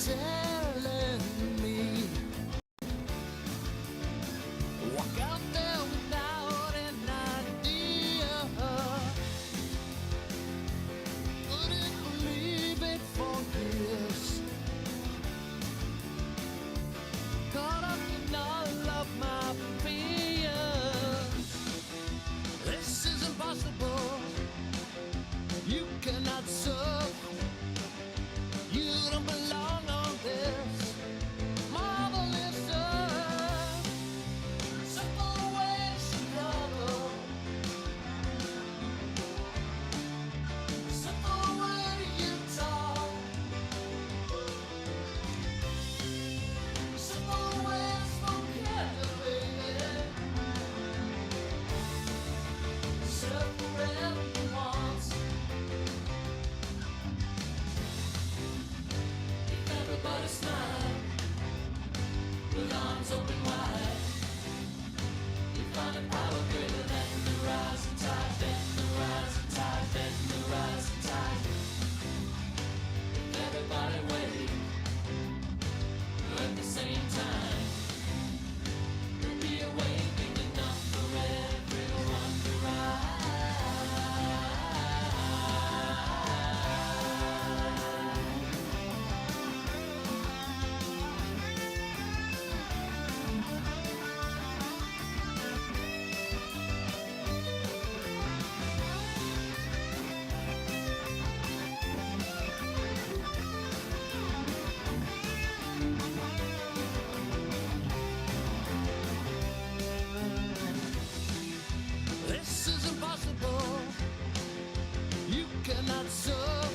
telling me, walk out there without an idea. Couldn't believe it for years. Caught up in all of my fears. This is impossible. You cannot serve. You don't belong on this marvelous earth. Simple way to Chicago. Simple way to Utah. Simple way to Spokane, baby. Serve wherever you want. If everybody smile with arms open wide, you find a power greater than the rising tide, than the rising tide, than the rising tide. If everybody wave at the same time, there'd be a wave big enough for everyone to ride. This is impossible. You cannot serve.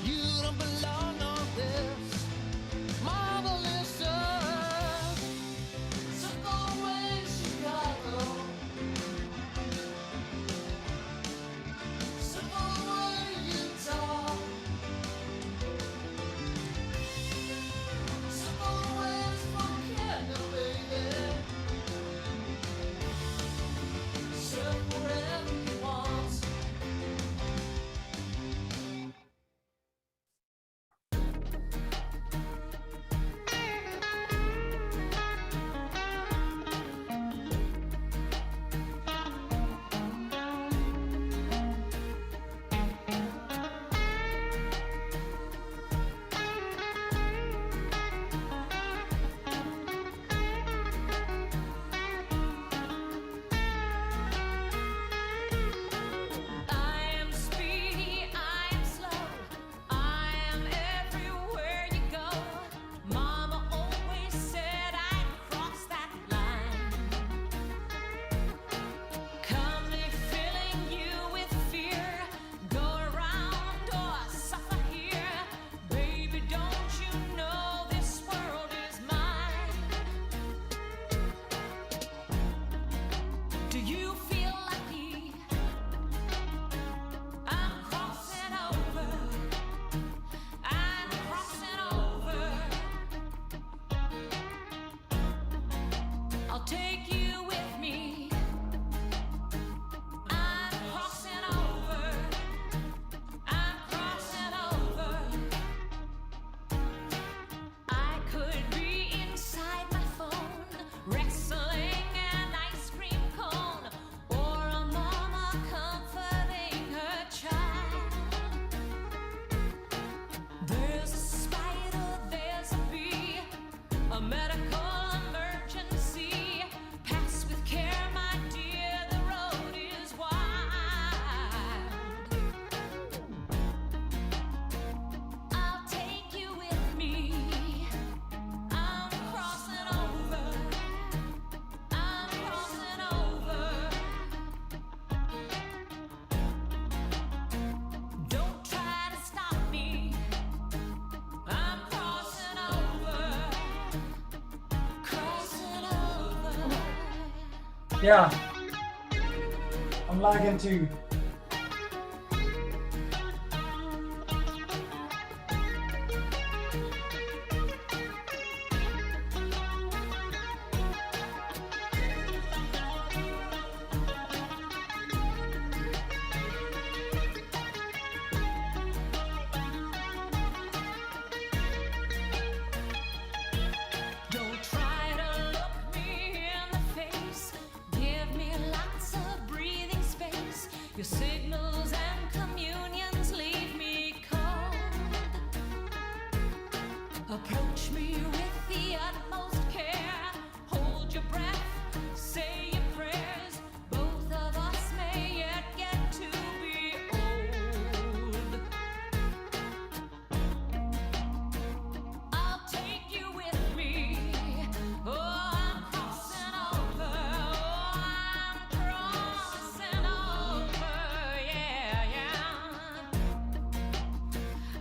You don't belong on this marvelous earth. Simple way to Chicago. Simple way to Utah. Simple way to Spokane, baby. Serve wherever you want. I am speedy, I am slow, I am everywhere you go. Mama always said I'd cross that line. Comely filling you with fear, go around or suffer here. Baby, don't you know this world is mine? Do you feel lucky? I'm crossing over. I'm crossing over. I'll take you with me. I'm crossing over. I'm crossing over. I could be inside my phone, wrestling an ice cream cone, or a mama comforting her child. There's a spider, there's a bee, a medical emergency. Pass with care, my dear, the road is wide. I'll take you with me. I'm crossing over. I'm crossing over. Don't try to stop me. I'm crossing over. Crossing over. Yeah, I'm lagging too. Your signals and communions leave me cold. Approach me with the utmost care. Hold your breath, say your prayers. Both of us may yet get to be old. I'll take you with me. Oh, I'm crossing over. Oh, I'm crossing over. Yeah, yeah.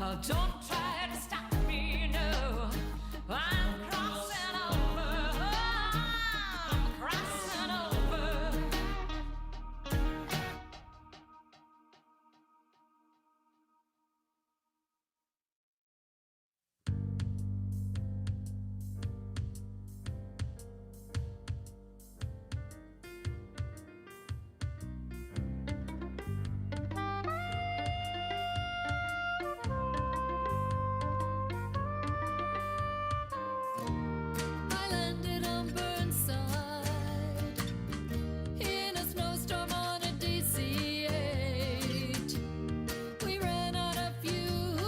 Oh, don't try to stop me, no. I'm crossing over. Oh, I'm crossing over. I landed on Burnside in a snowstorm on a DC-8. We ran out of fuel,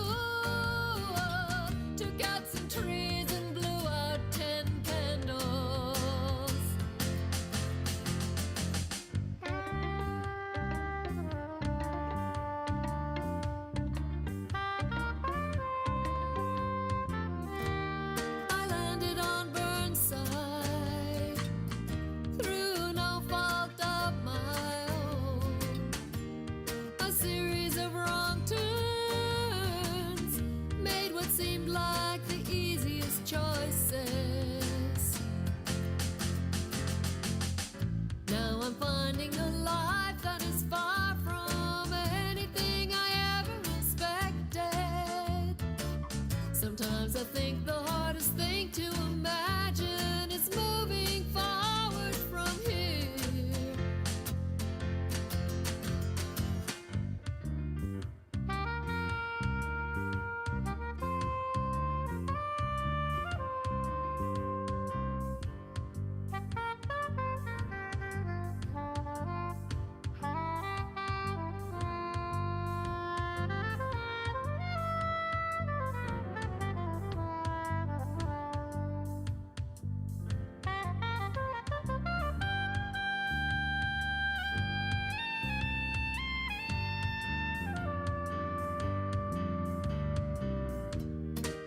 took out some trees and blew out 10 candles. I landed on Burnside through no fault of my own. A series of wrong turns made what seemed like the easiest choices. Now I'm finding a life that is far from anything I ever expected. Sometimes I think the hardest thing to imagine is moving forward from here.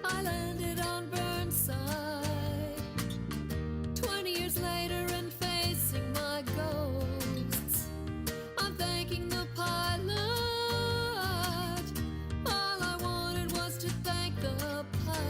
I landed on Burnside 20 years later and facing my ghosts. I'm thanking the pilot. All I wanted was to thank the pilot.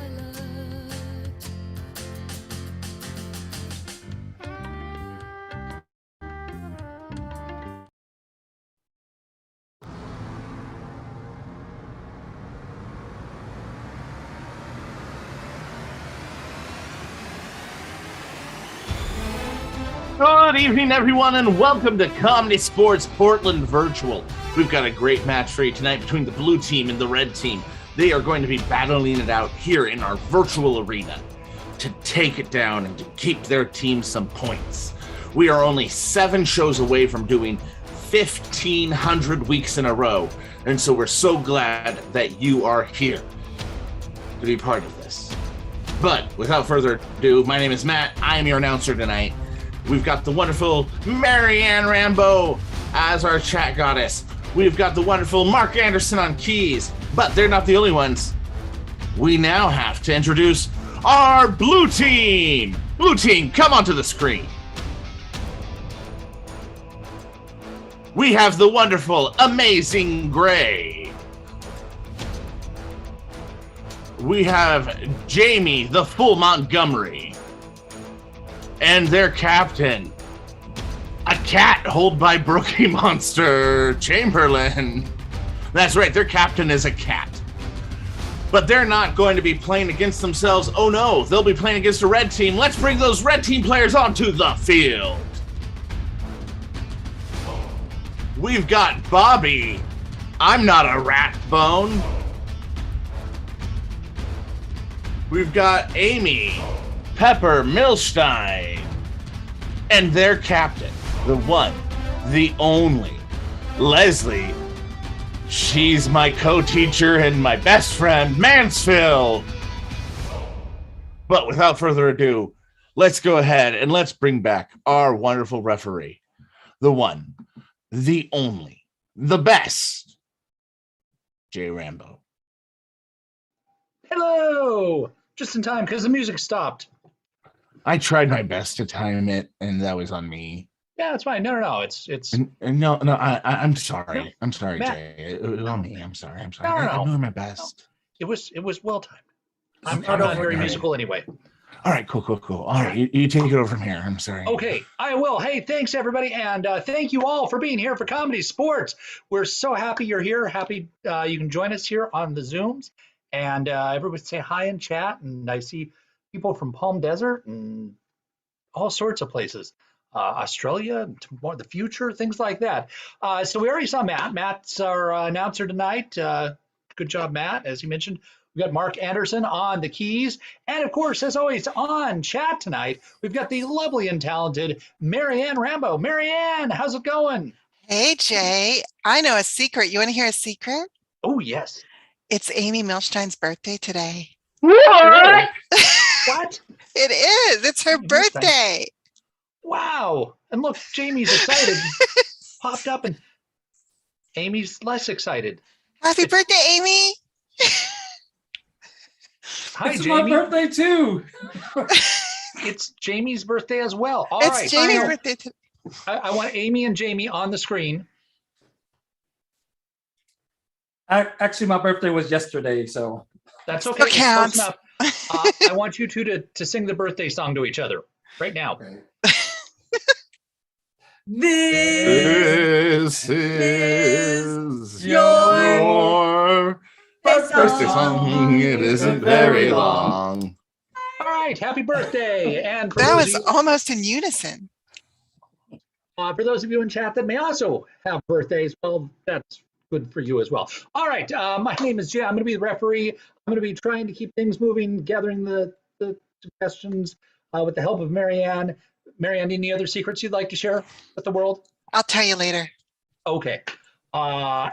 Good evening, everyone, and welcome to ComedySportz Portland Virtual. We've got a great match for you tonight between the blue team and the red team. They are going to be battling it out here in our virtual arena to take it down and to keep their team some points. We are only 7 shows away from doing 1,500 weeks in a row, and so we're so glad that you are here to be part of this. But without further ado, my name is Matt. I am your announcer tonight. We've got the wonderful Marianne Rambo as our chat goddess. We've got the wonderful Mark Anderson on keys, but they're not the only ones. We now have to introduce our blue team. Blue team, come onto the screen. We have the wonderful Amazing Gray. We have Jamie, the Full Montgomery. And their captain, a cat held by Brookie Monster Chamberlain. That's right, their captain is a cat. But they're not going to be playing against themselves. Oh no, they'll be playing against a red team. Let's bring those red team players onto the field. We've got Bobby. I'm not a rat bone. We've got Amy, Pepper Milstein, and their captain, the one, the only, Leslie. She's my co-teacher and my best friend, Mansfield. But without further ado, let's go ahead and let's bring back our wonderful referee. The one, the only, the best, Jay Rambo. Hello! Just in time because the music stopped. I tried my best to time it, and that was on me. Yeah, it's fine. No. It's No. I'm sorry. No, I'm sorry, Matt. Jay. It was on me. I'm sorry. No. I'm doing my best. it was well timed. I'm Okay, not very okay. musical anyway. All right, cool. All right, you take it over from here. I'm sorry. Okay, I will. Hey, thanks everybody, and thank you all for being here for Comedy Sports. We're so happy you're here. Happy you can join us here on the Zooms, and everybody say hi and chat. And I see people from Palm Desert and all sorts of places, Australia, the future, things like that. So we already saw Matt. Matt's our announcer tonight. Good job, Matt. As you mentioned, we got Mark Anderson on the keys. And of course, as always, on chat tonight, we've got the lovely and talented Marianne Rambo. Marianne, how's it going? Hey, Jay. I know a secret. You want to hear a secret? Oh, yes. It's Amy Milstein's birthday today. What? What? It is. It's her Amy Milstein. birthday. Wow. And look, Jamie's excited. Popped up and Amy's less excited. Happy birthday, Amy. Hi, It's Jamie. my birthday too. It's Jamie's birthday as well. All It's right. Jamie's So birthday today. I want Amy and Jamie on the screen. Actually, my birthday was yesterday, so That's okay. It's counts. close enough. I want you two to sing the birthday song to each other right now. this This is your birthday song. It isn't very long. All right. Happy birthday. And for That those was of you, almost in unison. for those of you in chat that may also have birthdays, well, that's good for you as well. All right. My name is Jay. I'm going to be the referee. I'm going to be trying to keep things moving, gathering the suggestions with the help of Marianne. Marianne, any other secrets you'd like to share with the world? I'll tell you later. Okay. I'll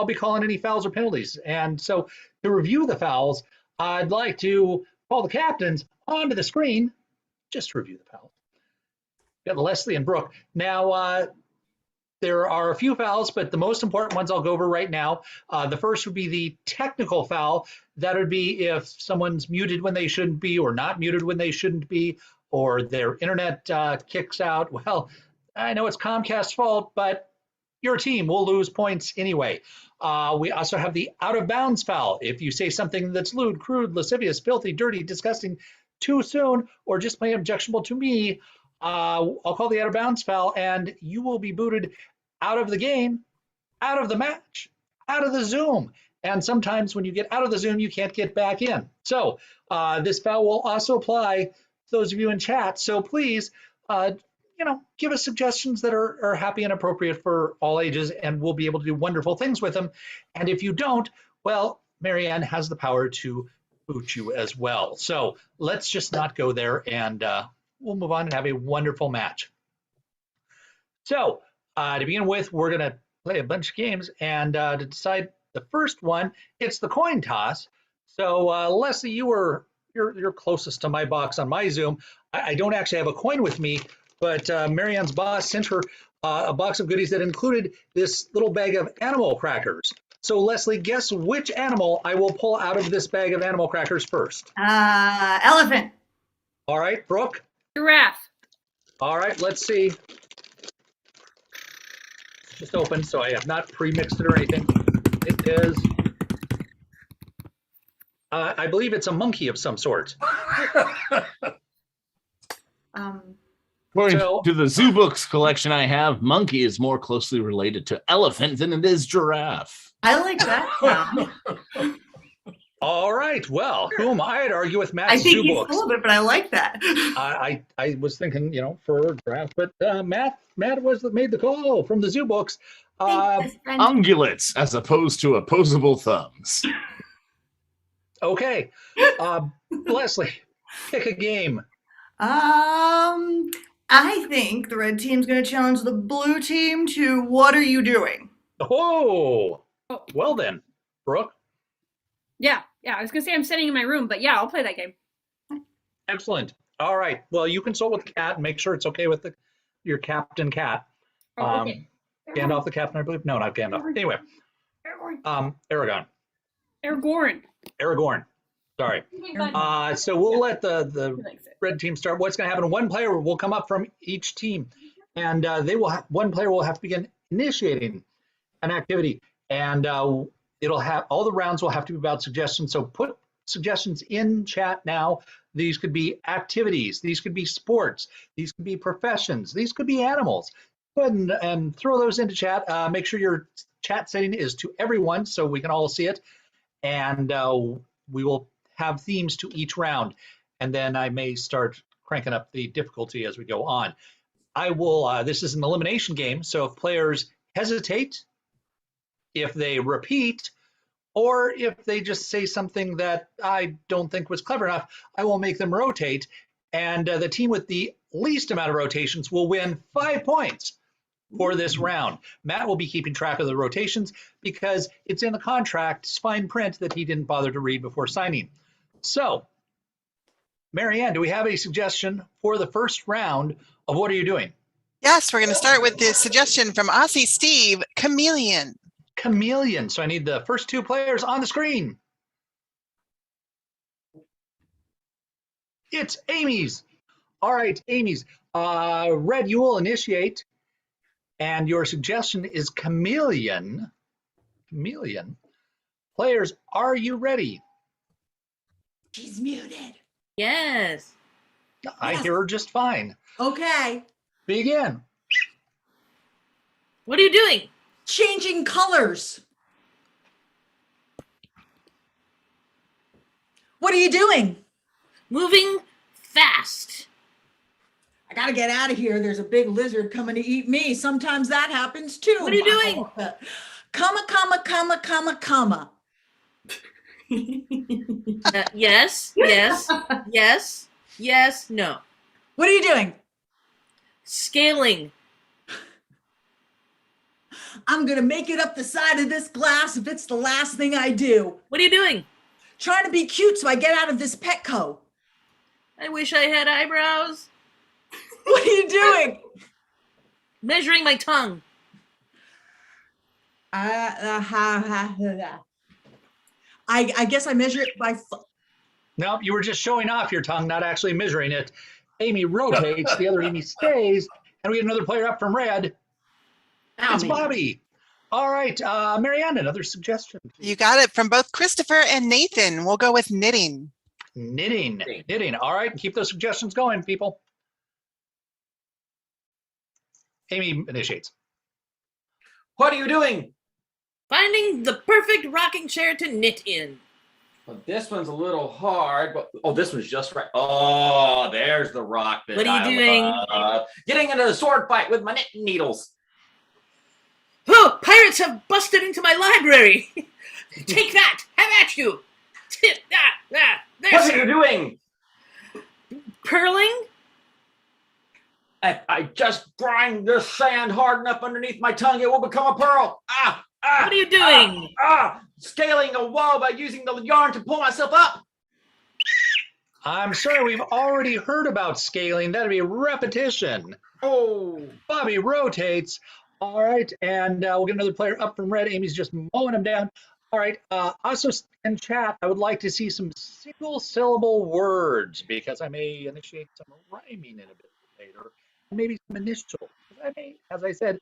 be calling any fouls or penalties. And so to review the fouls, I'd like to call the captains onto the screen just to review the fouls. We got Leslie and Brooke. Now, there are a few fouls, but the most important ones I'll go over right now. The first would be the technical foul. That would be if someone's muted when they shouldn't be, or not muted when they shouldn't be, or their internet kicks out. Well, I know it's Comcast's fault, but your team will lose points anyway. We also have the out of bounds foul. If you say something that's lewd, crude, lascivious, filthy, dirty, disgusting, too soon, or just plain objectionable to me, I'll call the out of bounds foul, and you will be booted out of the game, out of the match, out of the Zoom. And sometimes when you get out of the Zoom, you can't get back in. So this foul will also apply to those of you in chat. So please, give us suggestions that are happy and appropriate for all ages, and we'll be able to do wonderful things with them. And if you don't, well, Marianne has the power to boot you as well. So let's just not go there, and we'll move on and have a wonderful match. So to begin with, we're going to play a bunch of games, and to decide the first one, it's the coin toss. So Leslie, you're closest to my box on my Zoom. I don't actually have a coin with me, but Marianne's boss sent her a box of goodies that included this little bag of animal crackers. So Leslie, guess which animal I will pull out of this bag of animal crackers first? Elephant. All right, Brooke. Giraffe. All right, let's see. Just open, so I have not pre-mixed it or anything. It is, I believe it's a monkey of some sort. According So- to the Zoo Books collection I have, monkey is more closely related to elephant than it is giraffe. I like that sound. All right, well, who am I to argue with I Matt's think Zoo he's Books? full of it, but I like that. I was thinking, fur, giraffe, but Matt made the call from the Zoo Books. Thanks, best friend. Ungulates as opposed to opposable thumbs. Okay, Leslie, pick a game. I think the red team's going to challenge the blue team to what are you doing? Oh, well then, Brooke. Yeah. I was gonna say I'm sitting in my room, but yeah, I'll play that game. Excellent. All right. Well, you consult with Cat and make sure it's okay with your Captain Cat. Oh, okay. Gandalf the Captain, I believe. No, not Gandalf. Anyway, Aragorn. Aragorn. Sorry. So we'll let the red team start. What's going to happen? One player will come up from each team, and one player will have to begin initiating an activity, and it'll have all the rounds will have to be about suggestions. So put suggestions in chat now. These could be activities. These could be sports. These could be professions. These could be animals. Go ahead and throw those into chat. Make sure your chat setting is to everyone so we can all see it, and we will have themes to each round, and then I may start cranking up the difficulty as we go on. I will. This is an elimination game, so if players hesitate, if they repeat, or if they just say something that I don't think was clever enough, I will make them rotate, and the team with the least amount of rotations will win 5 points for this round. Matt will be keeping track of the rotations because it's in the contract, fine print, that he didn't bother to read before signing. So, Marianne, do we have a suggestion for the first round of what are you doing? Yes, we're going to start with the suggestion from Aussie Steve, chameleon. Chameleon. So I need the first 2 players on the screen. It's Amy's. All right, Amy's. Red, you will initiate. And your suggestion is chameleon. Chameleon. Players, are you ready? She's muted. Yes. I hear her just fine. Okay. Begin. What are you doing? Changing colors. What are you doing? Moving fast. I gotta get out of here. There's a big lizard coming to eat me. Sometimes that happens too. What are you doing? Comma, comma, comma, comma, comma. Yes, no. What are you doing? Scaling. I'm gonna make it up the side of this glass if it's the last thing I do. What are you doing? Trying to be cute so I get out of this Petco. I wish I had eyebrows. What are you doing? Measuring my tongue. I guess I measure it by Nope, you were just showing off your tongue, not actually measuring it. Amy rotates, the other Amy stays, and we get another player up from red. It's Bobby. All right, Marianne, another suggestion. You got it from both Christopher and Nathan. We'll go with knitting. Knitting. All right, keep those suggestions going, people. Amy initiates. What are you doing? Finding the perfect rocking chair to knit in. Well, this one's a little hard, but this one's just right. Oh, there's the rock. What are you doing? Getting into a sword fight with my knitting needles. Oh, pirates have busted into my library. Take that. Have at you. What are you doing? Purling? If I just grind this sand hard enough underneath my tongue, it will become a pearl. What are you doing? Scaling a wall by using the yarn to pull myself up. I'm sorry, we've already heard about scaling. That'd be repetition. Oh. Bobby rotates. All right, and we'll get another player up from red. Amy's just mowing him down. All right, also in chat, I would like to see some single-syllable words because I may initiate some rhyming in a bit later. Maybe some initials. I may, as I said,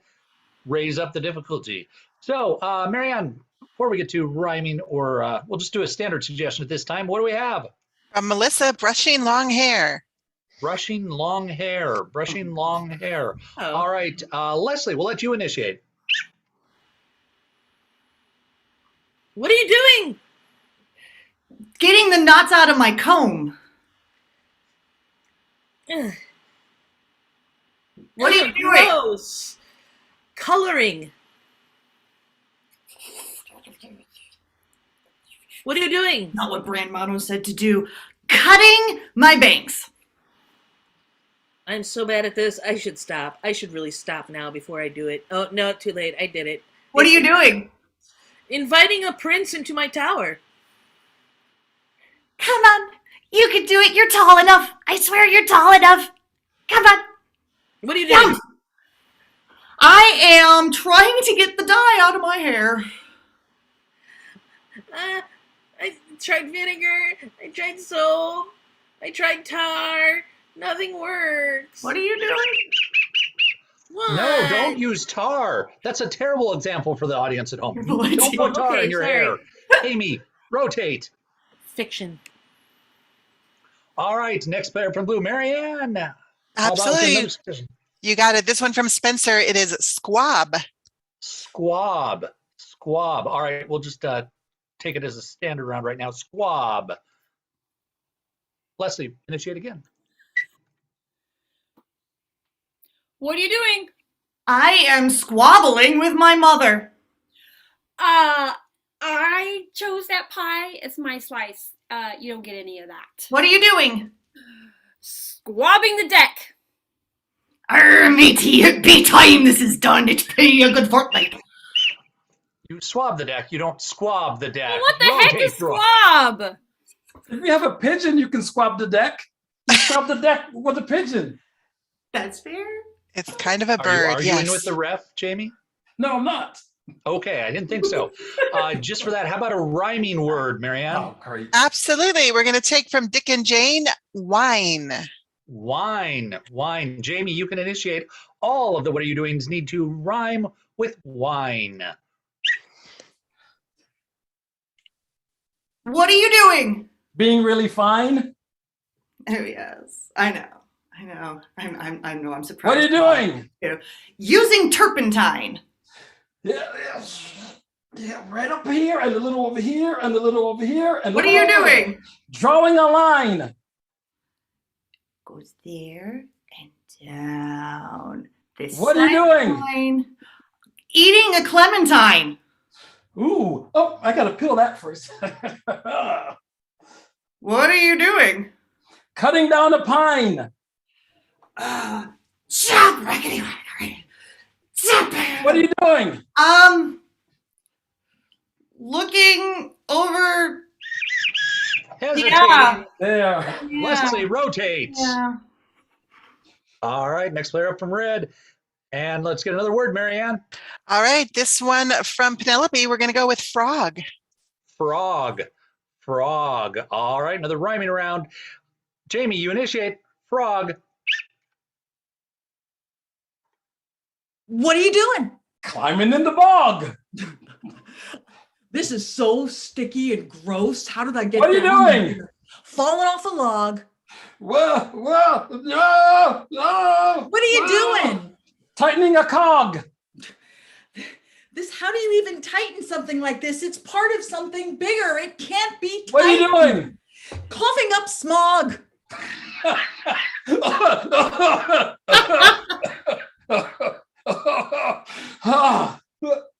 raise up the difficulty. So, Marianne, before we get to rhyming, or we'll just do a standard suggestion at this time. What do we have? From Melissa, brushing long hair. Brushing long hair. Brushing long hair. Oh. All right, Leslie, we'll let you initiate. What are you doing? Getting the knots out of my comb. Ugh. What are you doing? Gross. Coloring. What are you doing? Not what Brand Motto said to do. Cutting my bangs. I'm so bad at this. I should stop. I should really stop now before I do it. Oh, no, too late. I did it. What are you doing? Inviting a prince into my tower. Come on. You can do it. You're tall enough. I swear you're tall enough. Come on. What are you doing? I am trying to get the dye out of my hair. I tried vinegar. I tried soap. I tried tar. Nothing works. What are you doing? What? No, don't use tar. That's a terrible example for the audience at home. No idea. Don't put tar Okay, in your sorry. hair. Amy, rotate. Fiction. All right, next player from blue, Marianne. How about Absolutely. another suggestion? You got it. This one from Spencer. It is squab. Squab. Squab. All right, we'll just take it as a standard round right now. Squab. Leslie, initiate again. What are you doing? I am squabbling with my mother. I chose that pie as my slice. You don't get any of that. What are you doing? Squabbing the deck. Matey, it be time this is done. It's been a good fortnight. You swab the deck. You don't squab the deck. What the heck is Brooke. squab? If you have a pigeon, you can squab the deck. You squab the deck with a pigeon. That's fair. It's kind of a Are bird. you Yes. in with the ref, Jamie? No, I'm not. Okay, I didn't think so. Just for that, how about a rhyming word, Marianne? Oh, great. Absolutely. We're going to take from Dick and Jane, wine. Wine, wine. Jamie, you can initiate. All of the what are you doings need to rhyme with wine. What are you doing? Being really fine. Oh yes, I know. I know. I'm surprised. What are you doing? Using turpentine. Yeah, right up here and a little over here and a little over here. And What are you doing? Drawing a line. Goes there and down. This What are you doing? line. Eating a clementine. Ooh, oh, I gotta peel that first. What are you doing? Cutting down a pine. Chop, rackety, rackety. Chop. What are you doing? Looking over. Hesitating. Yeah. There. Leslie, rotate. Yeah. All right, next player up from red. And let's get another word, Marianne. All right. This one from Penelope. We're going to go with frog. Frog. Frog. All right, another rhyming round. Jamie, you initiate. Frog. What are you doing? Climbing in the bog. This is so sticky and gross. How did I get What are you down doing? here? Falling off a log. Whoa, no. What are you doing? Tightening a cog. How do you even tighten something like this? It's part of something bigger. It can't be tightened. What are you doing? Coughing up smog.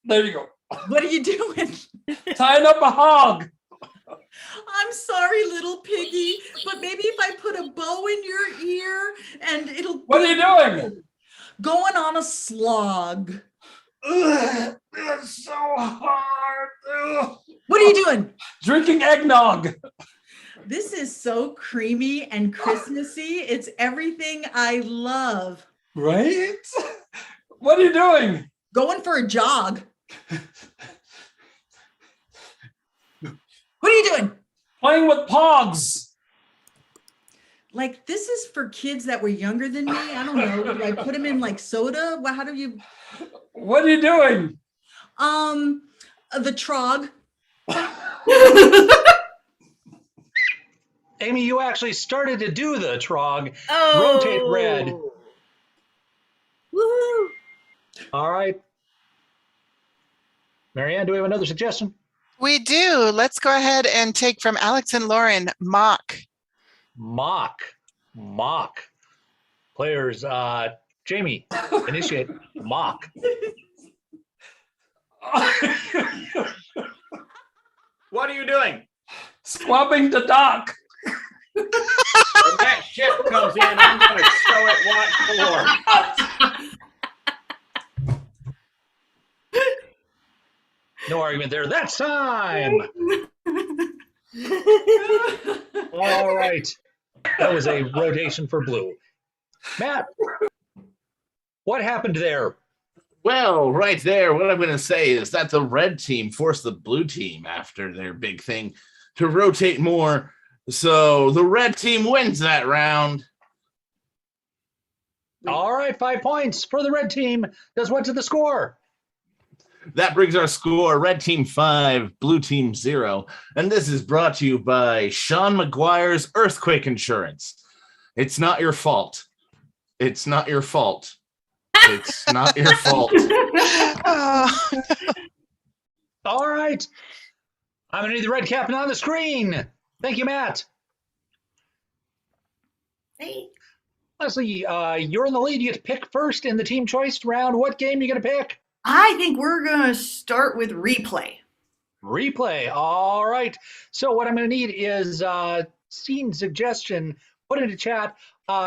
There you go. What are you doing? Tying up a hog. I'm sorry, little piggy, but maybe if I put a bow in your ear and it'll. What are you doing? Going on a slog. Ugh, it's so hard. Ugh. What are you doing? Drinking eggnog. This is so creamy and Christmassy. It's everything I love. Right? What are you doing? Going for a jog. What are you doing? Playing with pogs. Like, this is for kids that were younger than me. I don't know. Do I put them in like soda? Well, how do you? What are you doing? The trog. Amy, you actually started to do the trog. Oh. Rotate red. Woohoo. All right. Marianne, do we have another suggestion? We do. Let's go ahead and take from Alex and Lauren, mock. Mock. Mock. Players, Jamie, initiate. Mock. What are you doing? Squabbing the dock. Okay. ship comes in, I'm going to show it what for. No argument there. That's time. All right. That was a rotation for blue. Matt, what happened there? Well, right there, what I'm going to say is that the red team forced the blue team after their big thing to rotate more. So the red team wins that round. All right, 5 points for the red team. Does what to the score? That brings our score, red team 5, blue team 0. And this is brought to you by Sean McGuire's Earthquake Insurance. It's not your fault. It's not your fault. It's not your fault. Oh, All right. I'm going to need the red captain on the screen. Thank you, Matt. Hey. Leslie, you're in the lead. You get to pick first in the team choice round. What game are you going to pick? I think we're going to start with replay. Replay. All right. So what I'm going to need is scene suggestion. Put into chat.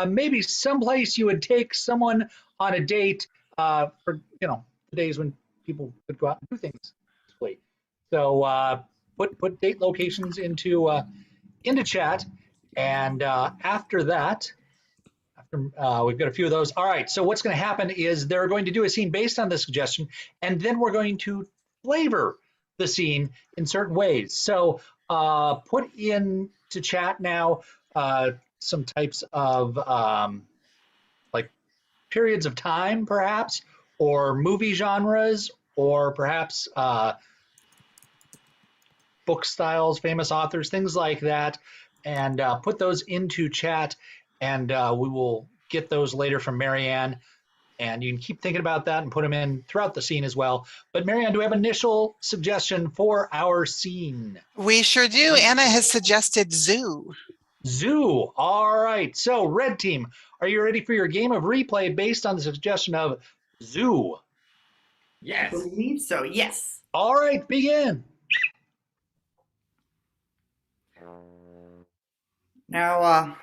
Maybe someplace you would take someone on a date for the days when people could go out and do things. So put date locations into chat, and after that, we've got a few of those. All right. So what's going to happen is they're going to do a scene based on the suggestion, and then we're going to flavor the scene in certain ways. So put into chat now some types of like periods of time, perhaps, or movie genres, or perhaps book styles, famous authors, things like that, and put those into chat, and we will get those later from Marianne. And you can keep thinking about that and put them in throughout the scene as well. But Marianne, do we have an initial suggestion for our scene? we sure do. Anna has suggested zoo. Zoo. All right. So, red team, are you ready for your game of replay based on the suggestion of zoo? I Yes. believe so, yes. All right, begin. Now,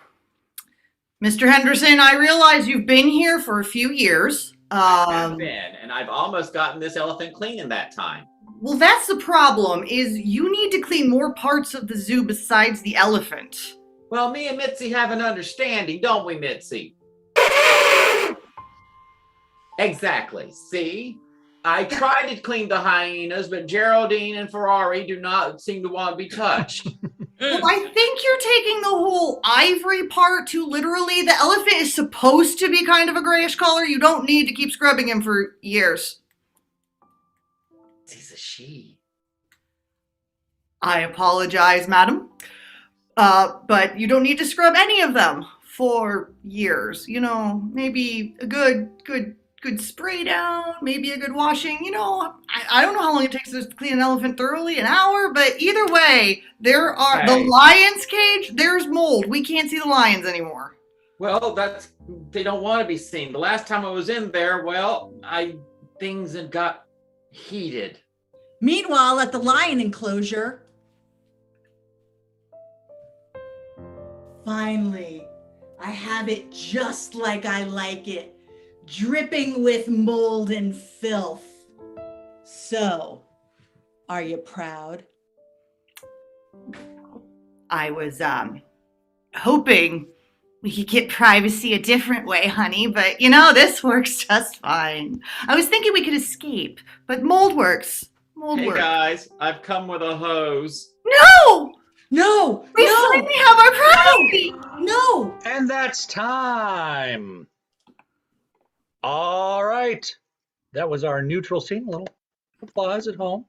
Mr. Henderson, I realize you've been here for a few years. I've been, and I've almost gotten this elephant clean in that time. Well, that's the problem, is you need to clean more parts of the zoo besides the elephant. Well, me and Mitzi have an understanding, don't we, Mitzi? Exactly. See? I tried to clean the hyenas, but Geraldine and Ferrari do not seem to want to be touched. Well, I think you're taking the whole ivory part too literally. The elephant is supposed to be kind of a grayish color. You don't need to keep scrubbing him for years. He's a she. I apologize, madam. But you don't need to scrub any of them for years. Maybe a good spray down, maybe a good washing. I don't know how long it takes to clean an elephant thoroughly, an hour, but either way, there are the lion's cage, there's mold. We can't see the lions anymore. Well, they don't want to be seen. The last time I was in there, things had got heated. Meanwhile, at the lion enclosure, finally, I have it just like I like it. Dripping with mold and filth. So, are you proud? I was hoping we could get privacy a different way, honey, but this works just fine. I was thinking we could escape, but mold works. Hey guys, I've come with a hose. No! No! We finally have our privacy! No! And that's time. All right. That was our neutral scene. A little applause at home.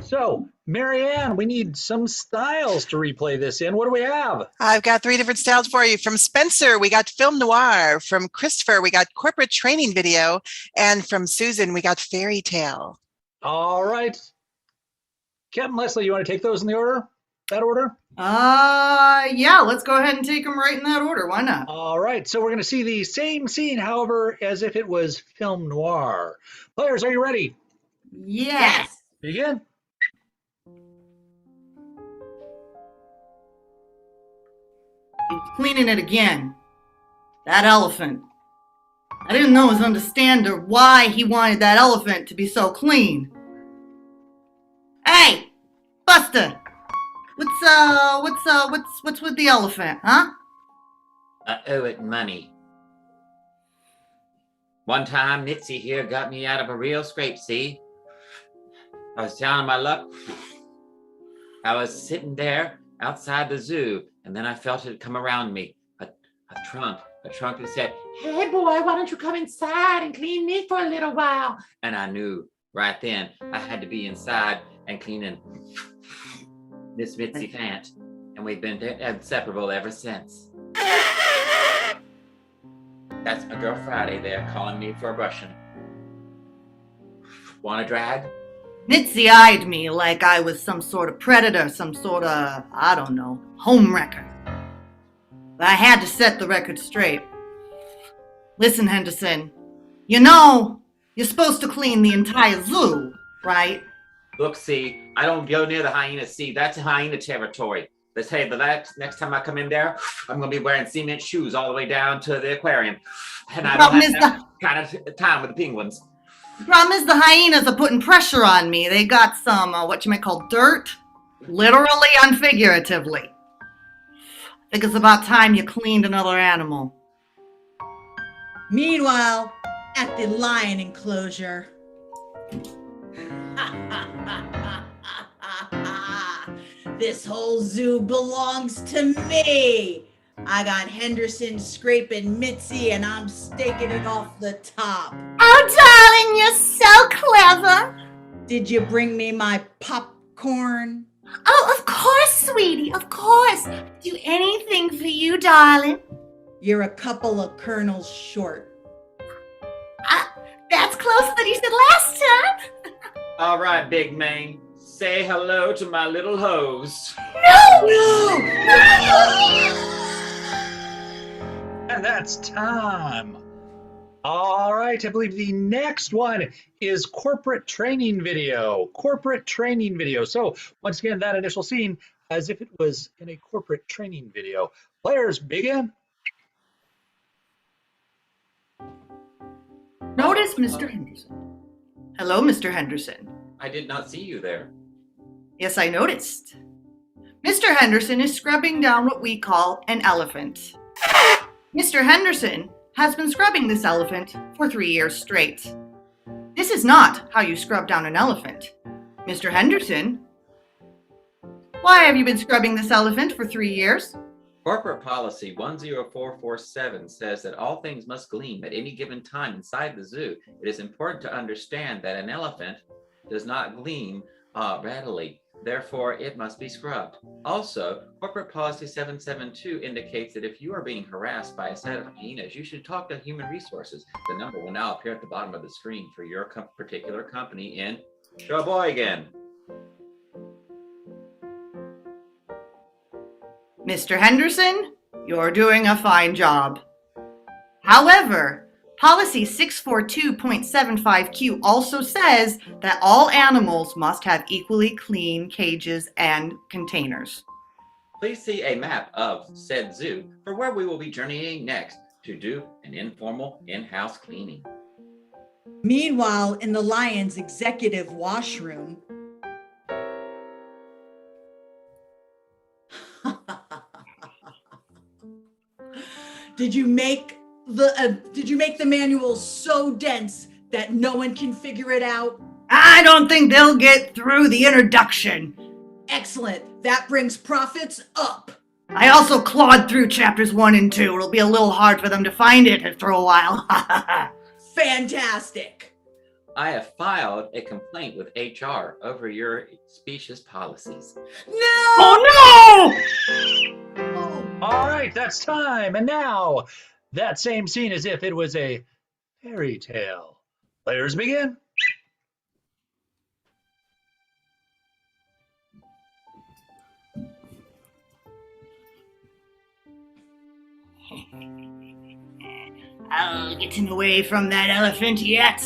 So, Marianne, we need some styles to replay this in. What do we have? I've got 3 different styles for you. From Spencer, we got film noir. From Christopher, we got corporate training video. And from Susan, we got fairy tale. All right. Captain Leslie, you want to take those in the order? That order? Yeah, let's go ahead and take them right in that order. Why not? All right. So we're going to see the same scene, however, as if it was film noir. Players, are you ready? Yes. Begin. He was cleaning it again. That elephant. I didn't know his understander why he wanted that elephant to be so clean. Hey, Buster. What's with the elephant, huh? I owe it money. One time, Mitzi here got me out of a real scrape, see? I was down on my luck. I was sitting there outside the zoo, and then I felt it come around me. A trunk that said, "Hey boy, why don't you come inside and clean me for a little while?" And I knew right then I had to be inside and cleaning Miss Mitzi Fant, and we've been inseparable ever since. That's my girl Friday there calling me for a brushing. Want a drag? Mitzi eyed me like I was some sort of predator, some sort of, I don't know, homewrecker. But I had to set the record straight. Listen, Henderson, you know, you're supposed to clean the entire zoo, right? Look, see, I don't go near the hyena. See, that's hyena territory. Let's say the next time I come in there, I'm going to be wearing cement shoes all the way down to the aquarium. And I don't have that kind of time with the penguins. The problem is the hyenas are putting pressure on me. They got some, what you may call dirt, literally and figuratively. I think it's about time you cleaned another animal. Meanwhile, at the lion enclosure. This whole zoo belongs to me. I got Henderson scraping Mitzi and I'm staking it off the top. Oh, darling, you're so clever. Did you bring me my popcorn? Oh, of course, sweetie, of course. Do anything for you, darling. You're a couple of kernels short. That's closer than you said last time. All right, big man. Say hello to my little hose. No! And that's time. All right, I believe the next one is corporate training video. Corporate training video. So once again, that initial scene as if it was in a corporate training video. Players, begin. Notice Mr. Henderson. Hello, Mr. Henderson. I did not see you there. Yes, I noticed. Mr. Henderson is scrubbing down what we call an elephant. Mr. Henderson has been scrubbing this elephant for 3 years straight. This is not how you scrub down an elephant. Mr. Henderson, why have you been scrubbing this elephant for 3 years? Corporate policy 10447 says that all things must gleam at any given time inside the zoo. It is important to understand that an elephant does not gleam readily. Therefore, it must be scrubbed. Also, corporate policy 772 indicates that if you are being harassed by a set of hyenas, you should talk to human resources. The number will now appear at the bottom of the screen for your particular company in Sheboygan. Mr. Henderson, you're doing a fine job. However, policy 642.75Q also says that all animals must have equally clean cages and containers. Please see a map of said zoo for where we will be journeying next to do an informal in-house cleaning. Meanwhile, in the lion's executive washroom. Did you make the manual so dense that no one can figure it out? I don't think they'll get through the introduction. Excellent. That brings profits up. I also clawed through chapters 1 and 2. It'll be a little hard for them to find it after a while. Fantastic. I have filed a complaint with HR over your specious policies. No! Oh no! All right, that's time. And now, that same scene as if it was a fairy tale. Players begin. I'll get him away from that elephant yet.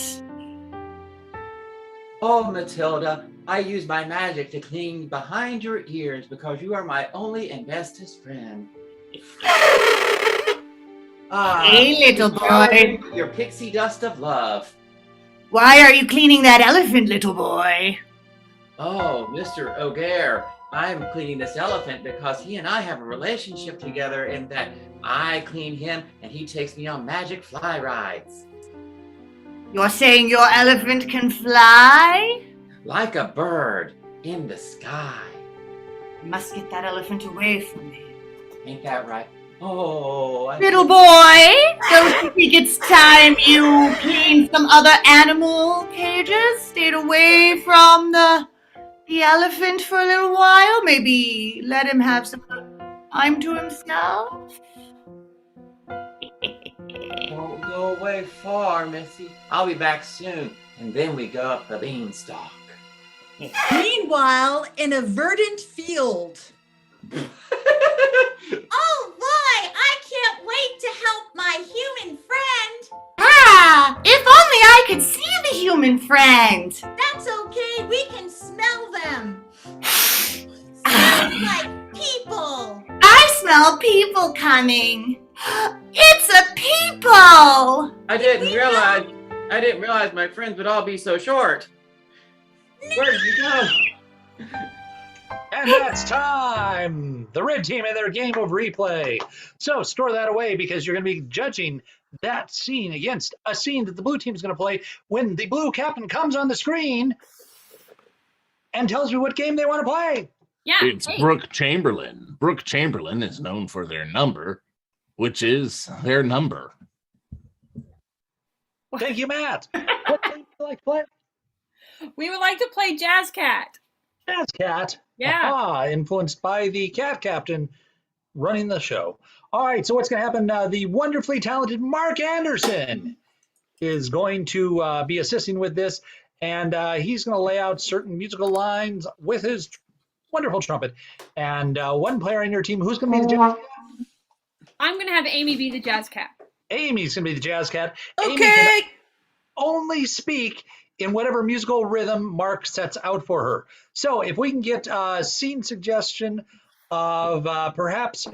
Oh, Matilda, I use my magic to clean behind your ears because you are my only and bestest friend. Hey, little boy. Your pixie dust of love. Why are you cleaning that elephant, little boy? Oh, Mr. O'Gare, I'm cleaning this elephant because he and I have a relationship together in that I clean him and he takes me on magic fly rides. You're saying your elephant can fly? Like a bird in the sky. You must get that elephant away from me. Ain't that right? Oh, Little boy, don't you think it's time you clean some other animal cages? Stayed away from the elephant for a little while? Maybe let him have some time to himself? Don't go away far, Missy. I'll be back soon, and then we go up the beanstalk. Meanwhile, in a verdant field. Oh boy, I can't wait to help my human friend. Ah, if only I could see the human friend. That's okay, we can smell them. Smells like people. I smell people coming. It's a people. I didn't realize my friends would all be so short. Where did you go? And that's time. The red team and their game of replay. So store that away because you're going to be judging that scene against a scene that the blue team is going to play when the blue captain comes on the screen and tells you what game they want to play. Yeah. It's Brooke Chamberlain. Brooke Chamberlain is known for their number, which is their number. Thank you, Matt. What game would you like to play? We would like to play Jazz Cat. Jazz Cat. Yeah. Aha, influenced by the cat captain running the show. All right, so what's going to happen? The wonderfully talented Mark Anderson is going to be assisting with this, and he's going to lay out certain musical lines with his wonderful trumpet. And one player on your team, who's going to be the jazz cat? I'm going to have Amy be the Jazz Cat. Amy's going to be the jazz cat. Okay. Amy can only speak in whatever musical rhythm Mark sets out for her. So if we can get a scene suggestion of perhaps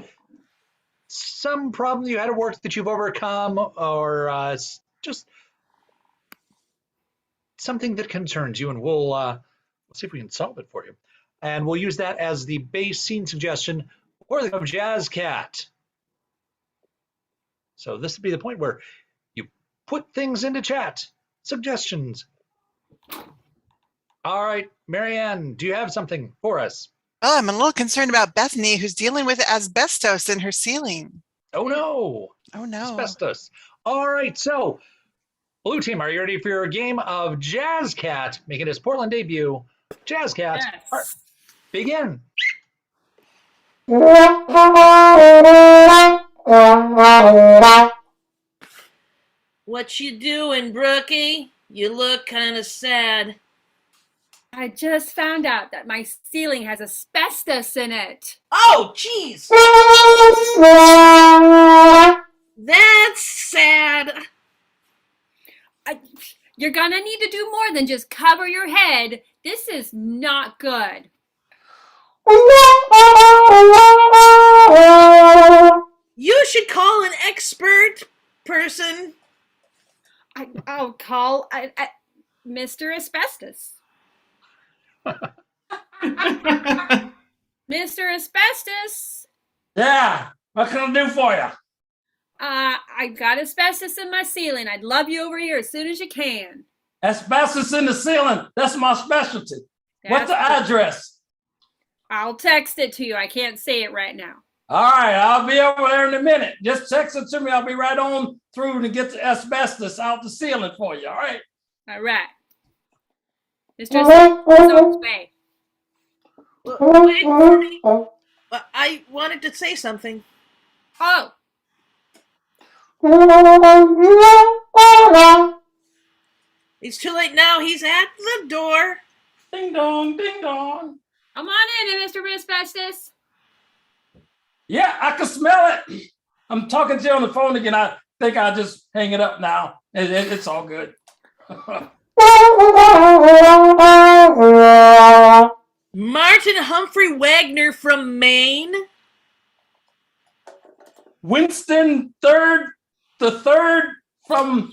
some problem you had at work that you've overcome, or just something that concerns you, and we'll see if we can solve it for you. And we'll use that as the base scene suggestion for the Jazz Cat. So this would be the point where you put things into chat, suggestions. All right, Marianne, do you have something for us? Oh, I'm a little concerned about Bethany, who's dealing with asbestos in her ceiling. Oh no. Oh no. Asbestos. All right, so blue team, are you ready for your game of Jazz Cat, making his Portland debut? Jazz Cat, Yes. all right, begin. What you doing, Brookie? You look kind of sad. I just found out that my ceiling has asbestos in it. Oh, jeez. That's sad. You're gonna need to do more than just cover your head. This is not good. You should call an expert person. I'll call Mr. Asbestos. Mr. Asbestos. Yeah, what can I do for you? I got asbestos in my ceiling. I'd love you over here as soon as you can. Asbestos in the ceiling. That's my specialty. What's the address? I'll text it to you. I can't say it right now. All right, I'll be over there in a minute. Just text it to me. I'll be right on through to get the asbestos out the ceiling for you. All right. All right. Mr. Asbestos is on his way. Wait for me. I wanted to say something. Oh. It's too late now. He's at the door. Ding dong, ding dong. Come on in, Mr. Asbestos. Yeah, I can smell it. I'm talking to you on the phone again. I think I'll just hang it up now. It's all good. Martin Humphrey Wagner from Maine. Winston the third from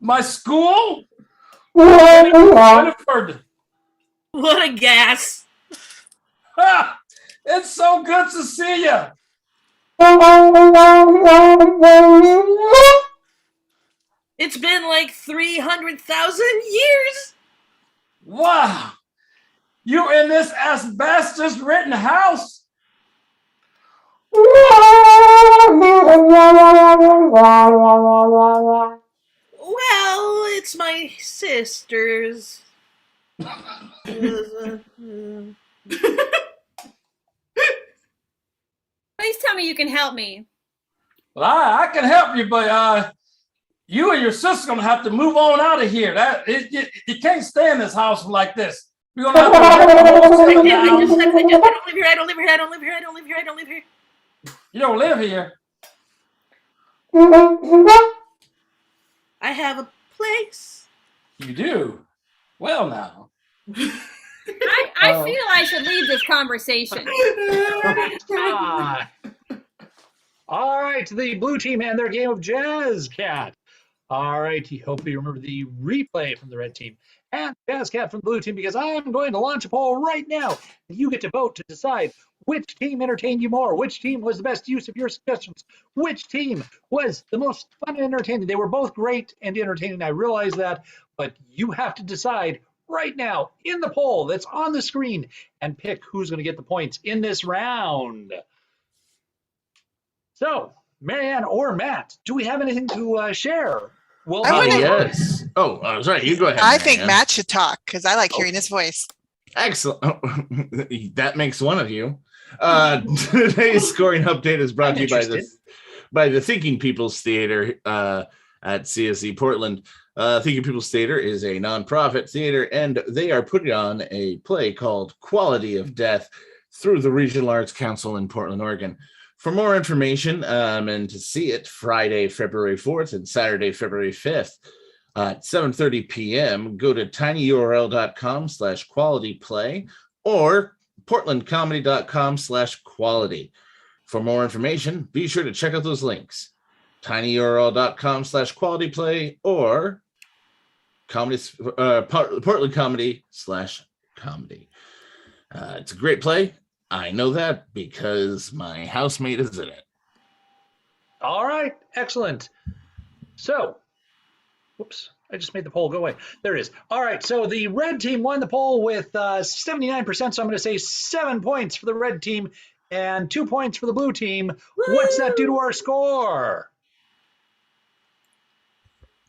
my school. Winifred. What a gas. Ah, it's so good to see you. It's been like 300,000 years. Wow. You're in this asbestos-ridden house. Well, it's my sister's. Please tell me you can help me. Well, I can help you, but you and your sister gonna have to move on out of here. You can't stay in this house like this. We're gonna have to rip the whole thing down. I don't live here. I don't live here. I don't live here. I don't live here. I don't live here. You don't live here. I have a place. You do. Well, now. I feel I should leave this conversation. All right, the blue team and their game of Jazz Cat. All right, hopefully you remember the replay from the red team and Jazz Cat from the blue team, because I'm going to launch a poll right now. You get to vote to decide which team entertained you more, which team was the best use of your suggestions, which team was the most fun and entertaining. They were both great and entertaining, I realize that, but you have to decide right now in the poll that's on the screen and pick who's going to get the points in this round. So, Marianne or Matt, do we have anything to share? Well, yes. Oh, sorry. You go ahead. I think Marianne. Matt should talk because I like hearing his voice. Excellent. That makes one of you. Today's scoring update is brought to you by the Thinking People's Theater at CSE Portland. Thinking People's Theater is a nonprofit theater, and they are putting on a play called Quality of Death through the Regional Arts Council in Portland, Oregon. For more information and to see it, Friday, February 4th and Saturday, February 5th at 7:30 p.m., go to tinyurl.com/qualityplay or portlandcomedy.com/quality. For more information, be sure to check out those links. tinyurl.com/qualityplay or portlandcomedy/comedy. It's a great play. I know that because my housemate is in it. All right, excellent. So, whoops, I just made the poll go away. There it is. All right, so the red team won the poll with 79%, so I'm going to say 7 points for the red team and 2 points for the blue team. What's that do to our score?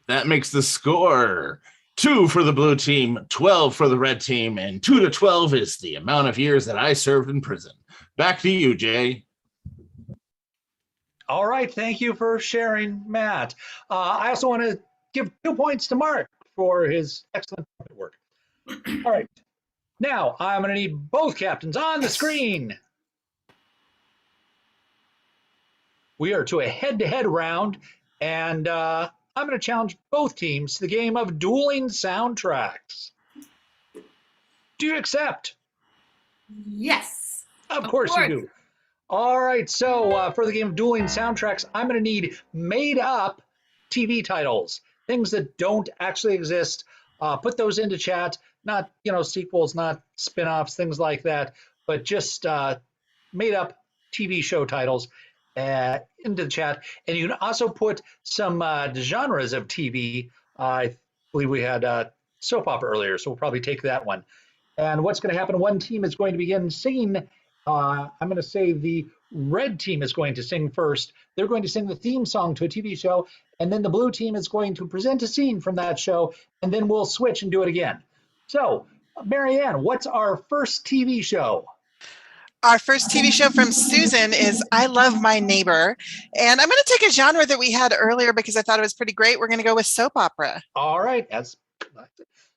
That makes the score 2 for the blue team, 12 for the red team, and 2 to 12 is the amount of years that I served in prison. Back to you, Jay. All right, thank you for sharing, Matt. I also want to give 2 points to Mark for his excellent work. All right, now I'm going to need both captains on the screen. We are to a head-to-head round, and I'm going to challenge both teams to the game of dueling soundtracks. Do you accept? Yes. Of course you do. All right, so for the game of dueling soundtracks, I'm going to need made-up TV titles, things that don't actually exist. Put those into chat, not sequels, not spin-offs, things like that, but just made-up TV show titles into the chat. And you can also put some genres of TV. I believe we had soap opera earlier, so we'll probably take that one. And what's going to happen, one team is going to begin singing. I'm going to say the red team is going to sing first. They're going to sing the theme song to a TV show, and then the blue team is going to present a scene from that show, and then we'll switch and do it again. So, Marianne, what's our first TV show? Our first TV show from Susan is I Love My Neighbor. And I'm going to take a genre that we had earlier because I thought it was pretty great. We're going to go with soap opera. All right. That's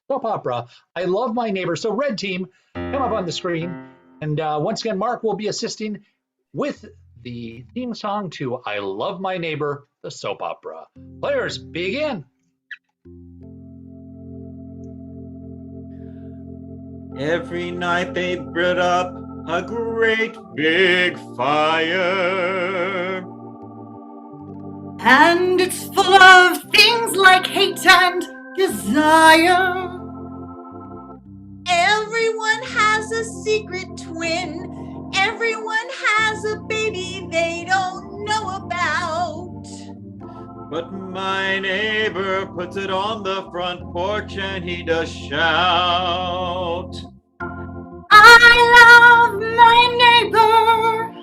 soap opera. I Love My Neighbor. So red team, come up on the screen. And once again, Mark will be assisting with the theme song to I Love My Neighbor, the soap opera. Players, begin. Every night they build up a great big fire. And it's full of things like hate and desire. Everyone has a secret twin. Everyone has a baby they don't know about. But my neighbor puts it on the front porch and he does shout. I love my neighbor.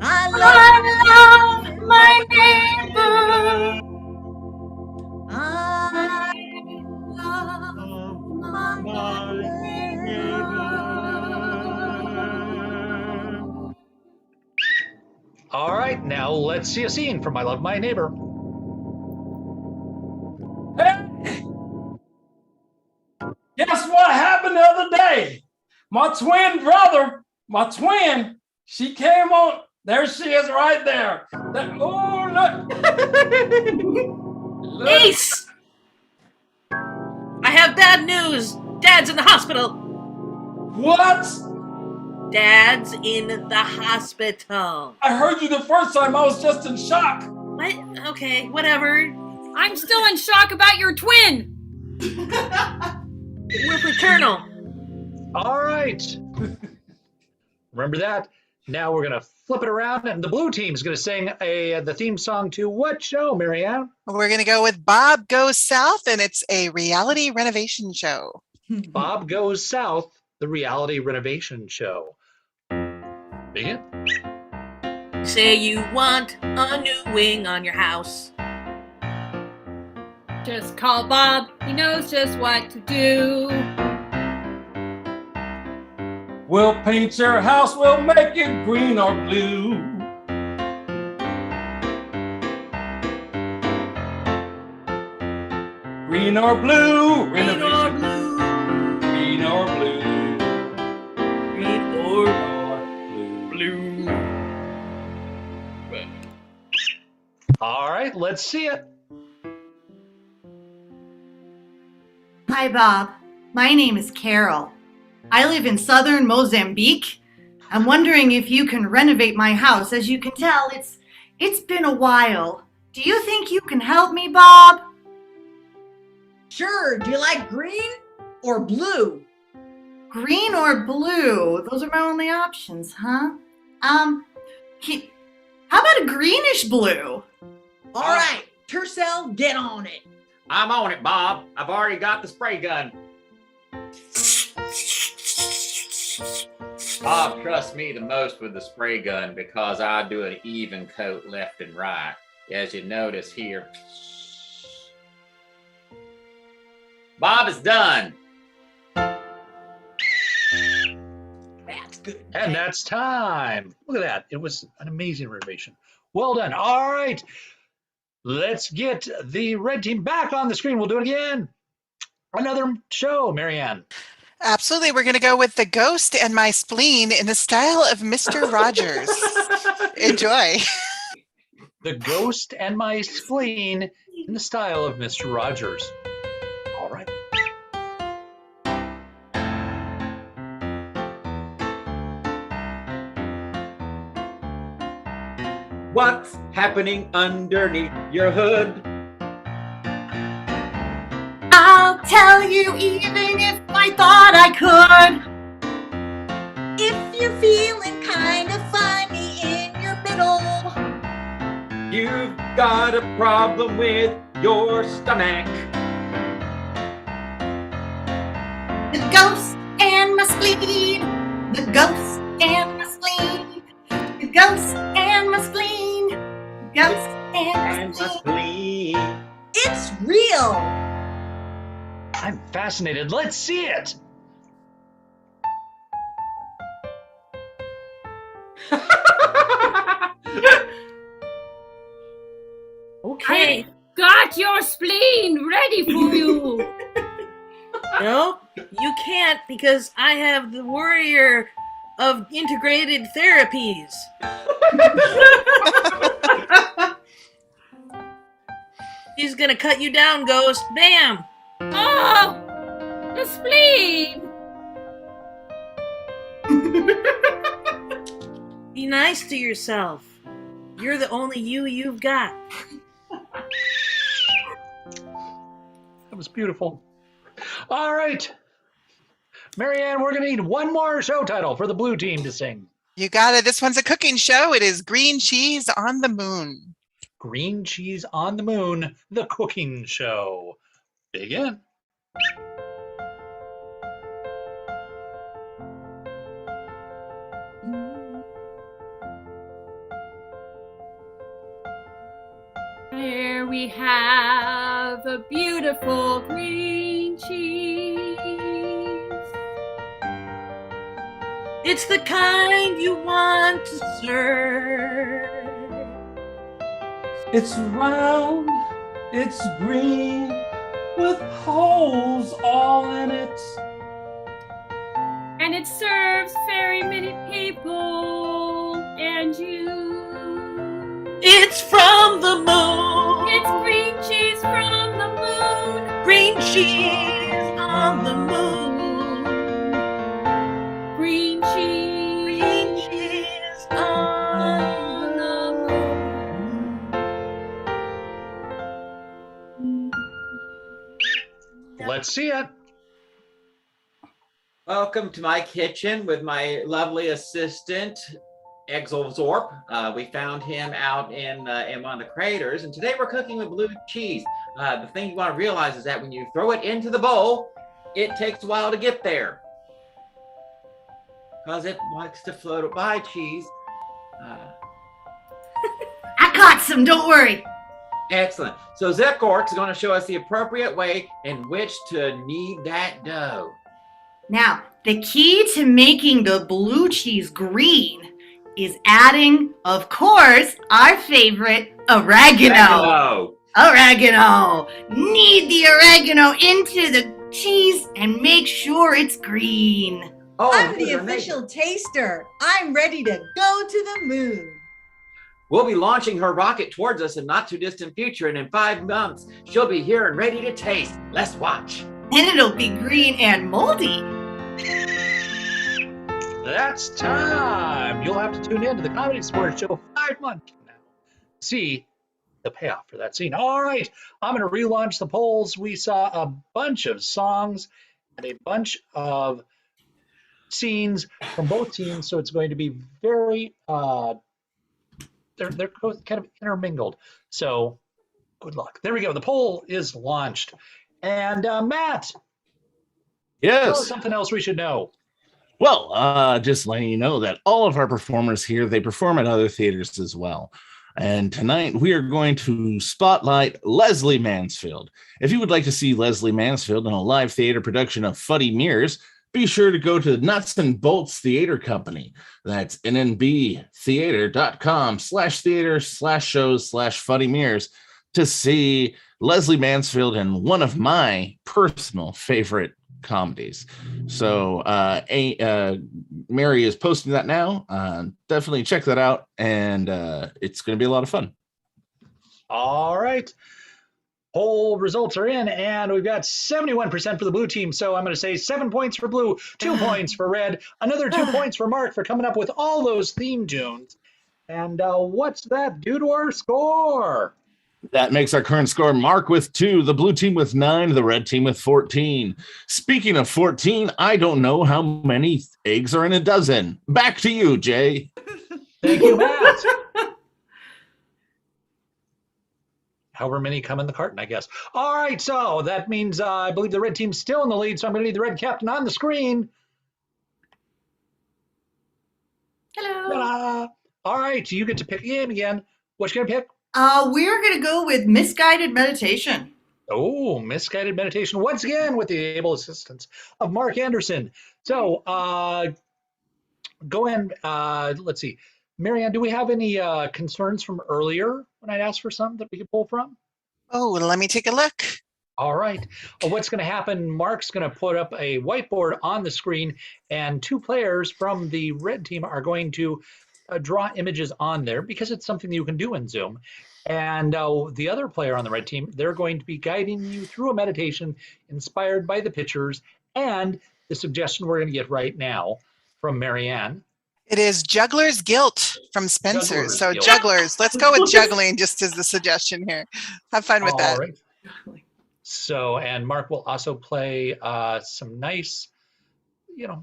I love my neighbor. I love My neighbor. All right, now let's see a scene from I Love My Neighbor. Hey! Guess what happened the other day? My twin brother, she came on. There she is right there. Oh, look. Ace! I have bad news. Dad's in the hospital. What? Dad's in the hospital. I heard you the first time. I was just in shock. What? Okay, whatever. I'm still in shock about your twin. We're fraternal. All right. Remember that. Now we're going to flip it around, and the blue team is going to sing the theme song to what show, Marianne? We're going to go with Bob Goes South, and it's a reality renovation show. Bob Goes South, the reality renovation show. Begin. Say you want a new wing on your house. Just call Bob. He knows just what to do. We'll paint your house. We'll make it green or blue. Green or blue. Green or blue. Green or blue. Green or blue. All right, let's see it. Hi, Bob. My name is Carol. I live in southern Mozambique. I'm wondering if you can renovate my house. As you can tell, it's been a while. Do you think you can help me, Bob? Sure. Do you like green or blue? Green or blue? Those are my only options, huh? How about a greenish blue? All right, Tercel, get on it. I'm on it, Bob. I've already got the spray gun. Bob trusts me the most with the spray gun because I do an even coat left and right. As you notice here. Bob is done. That's good. And that's time. Look at that. It was an amazing renovation. Well done. All right. Let's get the red team back on the screen. We'll do it again. Another show, Marianne. Absolutely. We're going to go with The Ghost and My Spleen in the style of Mr. Rogers. Enjoy. The Ghost and My Spleen in the style of Mr. Rogers. All right. What's happening underneath your hood? I'll tell you even if I thought I could. If you're feeling kind of funny in your middle, You've got a problem with your stomach. The ghost and my spleen. The ghost and my spleen. The ghost and my spleen. The ghost and my spleen. it's real. I'm fascinated. Let's see it. Okay. I got your spleen ready for you. No, you can't because I have the warrior of integrated therapies. He's gonna cut you down, Ghost. Bam! Oh, the spleen. Be nice to yourself. You're the only you've got. That was beautiful. All right. Marianne, we're going to need one more show title for the blue team to sing. You got it. This one's a cooking show. It is Green Cheese on the Moon. Green Cheese on the Moon, the cooking show. Begin. Here we have a beautiful green cheese. It's the kind you want to serve. It's round, it's green, with holes all in it. And it serves very many people and you. It's from the moon. It's green cheese from the moon. Green cheese on the moon. Green cheese. Green cheese on the moon. Let's see it. Welcome to my kitchen with my lovely assistant, Exelzorp. We found him out in one of the craters, and today we're cooking with blue cheese. The thing you want to realize is that when you throw it into the bowl, it takes a while to get there because it likes to float by cheese. I caught some, don't worry. Excellent. So Zekork is going to show us the appropriate way in which to knead that dough. Now, the key to making the blue cheese green is adding, of course, our favorite, oregano. Oregano. Knead the oregano into the cheese and make sure it's green. Oh, I'm the official taster. I'm ready to go to the moon. We'll be launching her rocket towards us in not too distant future, and in 5 months, she'll be here and ready to taste. Let's watch. And it'll be green and moldy. That's time. You'll have to tune in to the Comedy Sports Show 5 months from now. See the payoff for that scene. All right, I'm going to relaunch the polls. We saw a bunch of songs and a bunch of scenes from both teams, so it's going to be very they're kind of intermingled. So good luck. There we go. The poll is launched. And Matt, tell us Yes. something else we should know. Well, just letting you know that all of our performers here, they perform at other theaters as well. And tonight we are going to spotlight Leslie Mansfield. If you would like to see Leslie Mansfield in a live theater production of Funny Mirrors, be sure to go to Nuts and Bolts Theater Company. That's nnbtheater.com/theater/shows/funny mirrors to see Leslie Mansfield in one of my personal favorite comedies. So Mary is posting that now. Definitely check that out, and it's going to be a lot of fun. All right. Poll results are in, and we've got 71% for the blue team. So I'm going to say 7 points for blue, 2 points for red, another 2 points for Mark for coming up with all those theme tunes. And what's that do to our score? That makes our current score Mark with 2, the blue team with 9, the red team with 14. Speaking of 14, I don't know how many eggs are in a dozen. Back to you, Jay. Thank you, Matt. However many come in the carton, I guess. All right, so that means I believe the red team's still in the lead, so I'm going to need the red captain on the screen. Hello. Ta-da. All right, you get to pick a game again. What you going to pick? We're going to go with Misguided Meditation. Oh, Misguided Meditation, once again with the able assistance of Mark Anderson. So go in, let's see. Marianne, do we have any concerns from earlier when I asked for some that we could pull from? Oh, let me take a look. All right. What's going to happen, Mark's going to put up a whiteboard on the screen, and 2 players from the red team are going to draw images on there because it's something you can do in Zoom. And the other player on the red team, they're going to be guiding you through a meditation inspired by the pictures and the suggestion we're going to get right now from Marianne. It is Juggler's Guilt from Spencer's. Juggler's So Guilt. jugglers, let's go with juggling just as the suggestion here. Have fun with All that. right. So, and Mark will also play some nice,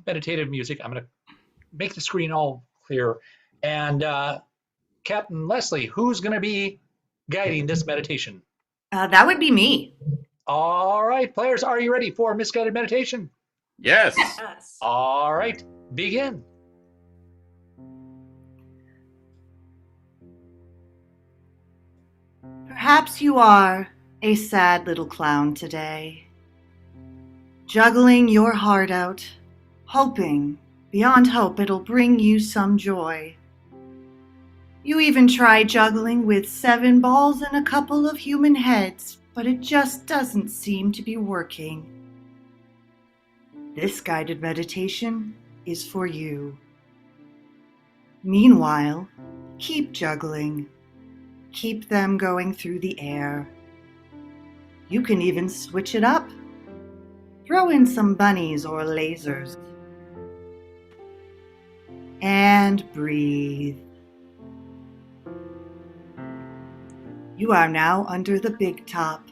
meditative music. I'm going to make the screen all clear. And Captain Leslie, who's going to be guiding this meditation? That would be me. All right, players, are you ready for misguided meditation? Yes. Yes. All right, begin. Perhaps you are a sad little clown today, juggling your heart out, hoping beyond hope it'll bring you some joy. You even tried juggling with 7 balls and a couple of human heads, but it just doesn't seem to be working. This guided meditation is for you. Meanwhile, keep juggling. Keep them going through the air. You can even switch it up. Throw in some bunnies or lasers. And breathe. You are now under the big top.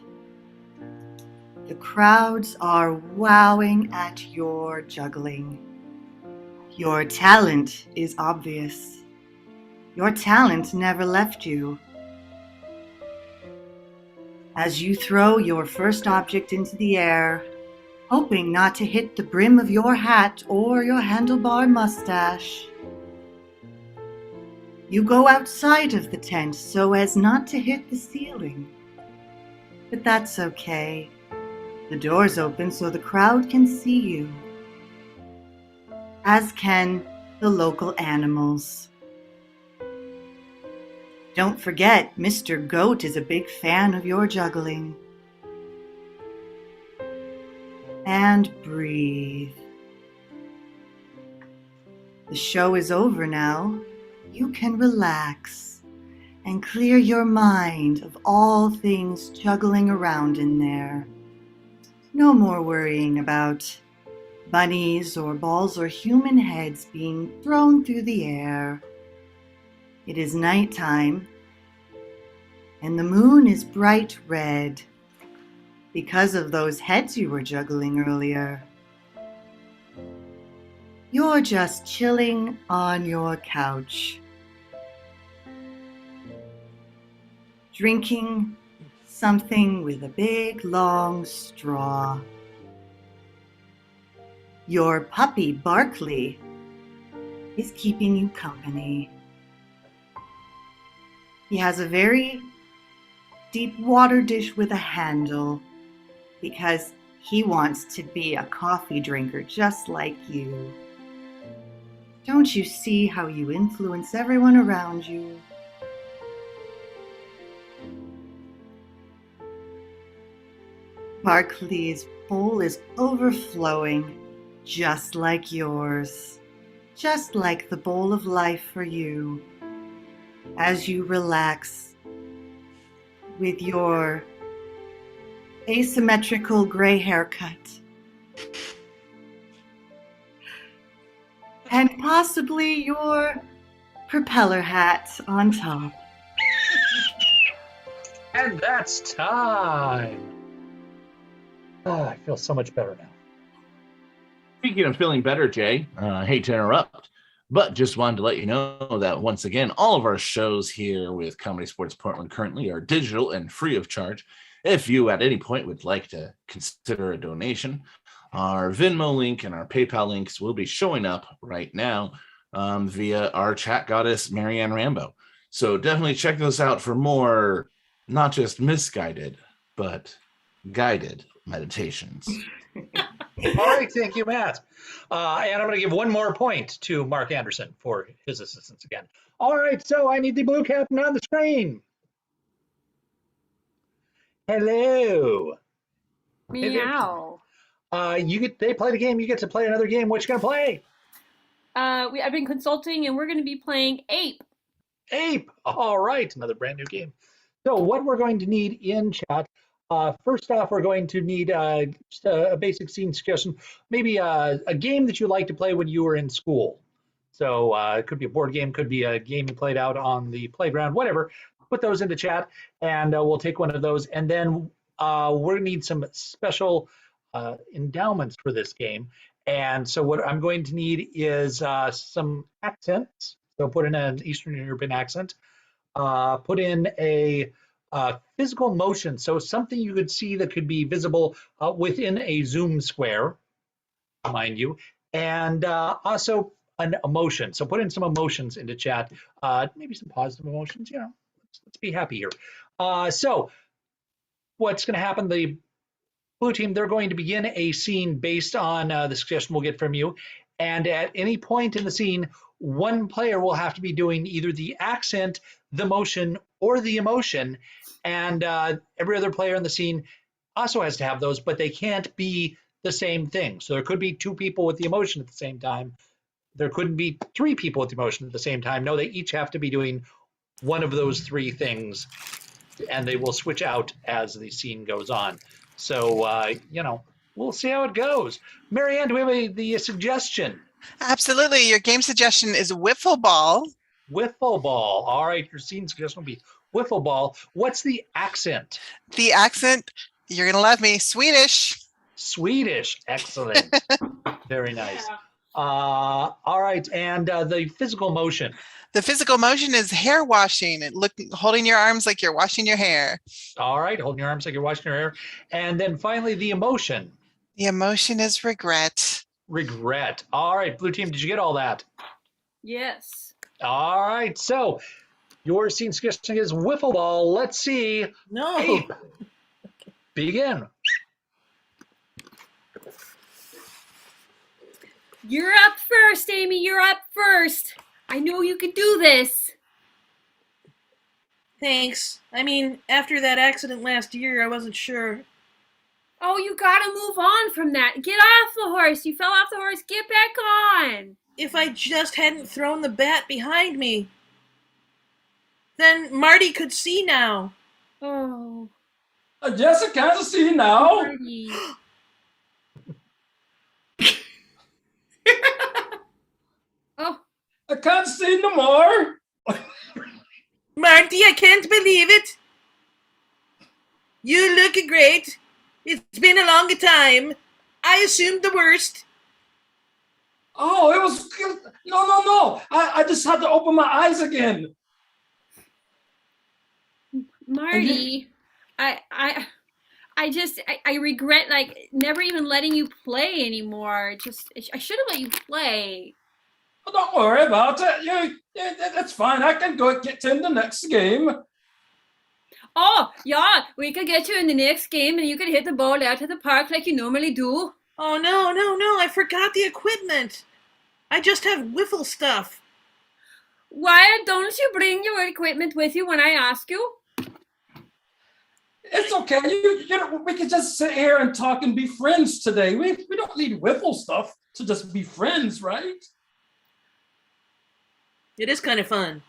The crowds are wowing at your juggling. Your talent is obvious. Your talent never left you. As you throw your first object into the air, hoping not to hit the brim of your hat or your handlebar mustache, you go outside of the tent so as not to hit the ceiling. But that's okay. The door's open so the crowd can see you, as can the local animals. Don't forget, Mr. Goat is a big fan of your juggling. And breathe. The show is over now. You can relax and clear your mind of all things juggling around in there. No more worrying about bunnies or balls or human heads being thrown through the air. It is nighttime, and the moon is bright red because of those heads you were juggling earlier. You're just chilling on your couch, drinking something with a big long straw. Your puppy, Barkley, is keeping you company. He has a very deep water dish with a handle because he wants to be a coffee drinker just like you. Don't you see how you influence everyone around you? Barkley's bowl is overflowing, just like yours, just like the bowl of life for you. As you relax with your asymmetrical gray haircut and possibly your propeller hat on top. And that's time. I feel so much better now. Speaking of feeling better, Jay, I hate to interrupt, but just wanted to let you know that once again, all of our shows here with Comedy Sports Portland currently are digital and free of charge. If you at any point would like to consider a donation, our Venmo link and our PayPal links will be showing up right now via our chat goddess, Marianne Rambo. So definitely check those out for more, not just misguided, but guided meditations. All right, thank you, Matt. And I'm going to give one more point to Mark Anderson for his assistance again. All right, so I need the blue captain on the screen. Hello. Meow. They play the game. You get to play another game. What you gonna play? I've been consulting, and we're going to be playing Ape. Ape. All right, another brand new game. So what we're going to need in chat. First off, we're going to need just a basic scene suggestion. Maybe a game that you liked to play when you were in school. So it could be a board game, could be a game you played out on the playground, whatever. Put those into chat, and we'll take one of those. And then we're going to need some special endowments for this game. And so what I'm going to need is some accents. So put in an Eastern European accent. Put in a physical motion. So something you could see that could be visible within a Zoom square, mind you. And also an emotion. So put in some emotions into chat. Maybe some positive emotions. You know, let's be happy here. So what's going to happen? The blue team, they're going to begin a scene based on the suggestion we'll get from you. And at any point in the scene, one player will have to be doing either the accent, the motion, or the emotion. And every other player in the scene also has to have those, but they can't be the same thing. So there could be 2 people with the emotion at the same time. There couldn't be 3 people with the emotion at the same time. No, they each have to be doing one of those 3 things, and they will switch out as the scene goes on. So, you know, we'll see how it goes. Marianne, do we have the suggestion? Absolutely. Your game suggestion is wiffle ball. Wiffle ball. All right, your scene suggestion will be wiffle ball. What's the accent? The accent, you're going to love me, Swedish. Swedish. Excellent. Very nice. All right, and the physical motion. The physical motion is hair washing. Holding your arms like you're washing your hair. All right, holding your arms like you're washing your hair. And then finally, the emotion. The emotion is regret. Regret. All right, blue team, did you get all that? Yes. All right, so your scene suggestion is wiffle ball. Let's see. No. Ape. Begin. You're up first, Amy. You're up first. I know you can do this. Thanks. I mean, after that accident last year, I wasn't sure. Oh, you gotta move on from that. Get off the horse. You fell off the horse. Get back on. If I just hadn't thrown the bat behind me, then Marty could see now. Oh. Yes, I can see now. Marty. Oh. I can't see no more. Marty, I can't believe it. You look great. It's been a long time. I assumed the worst. Oh, it was no. I just had to open my eyes again. Marty, I regret like never even letting you play anymore. I should have let you play. Oh, don't worry about it. That's fine. I can go get in the next game. Oh, yeah, we could get you in the next game and you could hit the ball out to the park like you normally do. Oh, no, I forgot the equipment. I just have wiffle stuff. Why don't you bring your equipment with you when I ask you? It's okay. We can just sit here and talk and be friends today. We don't need wiffle stuff to just be friends, right? It is kind of fun.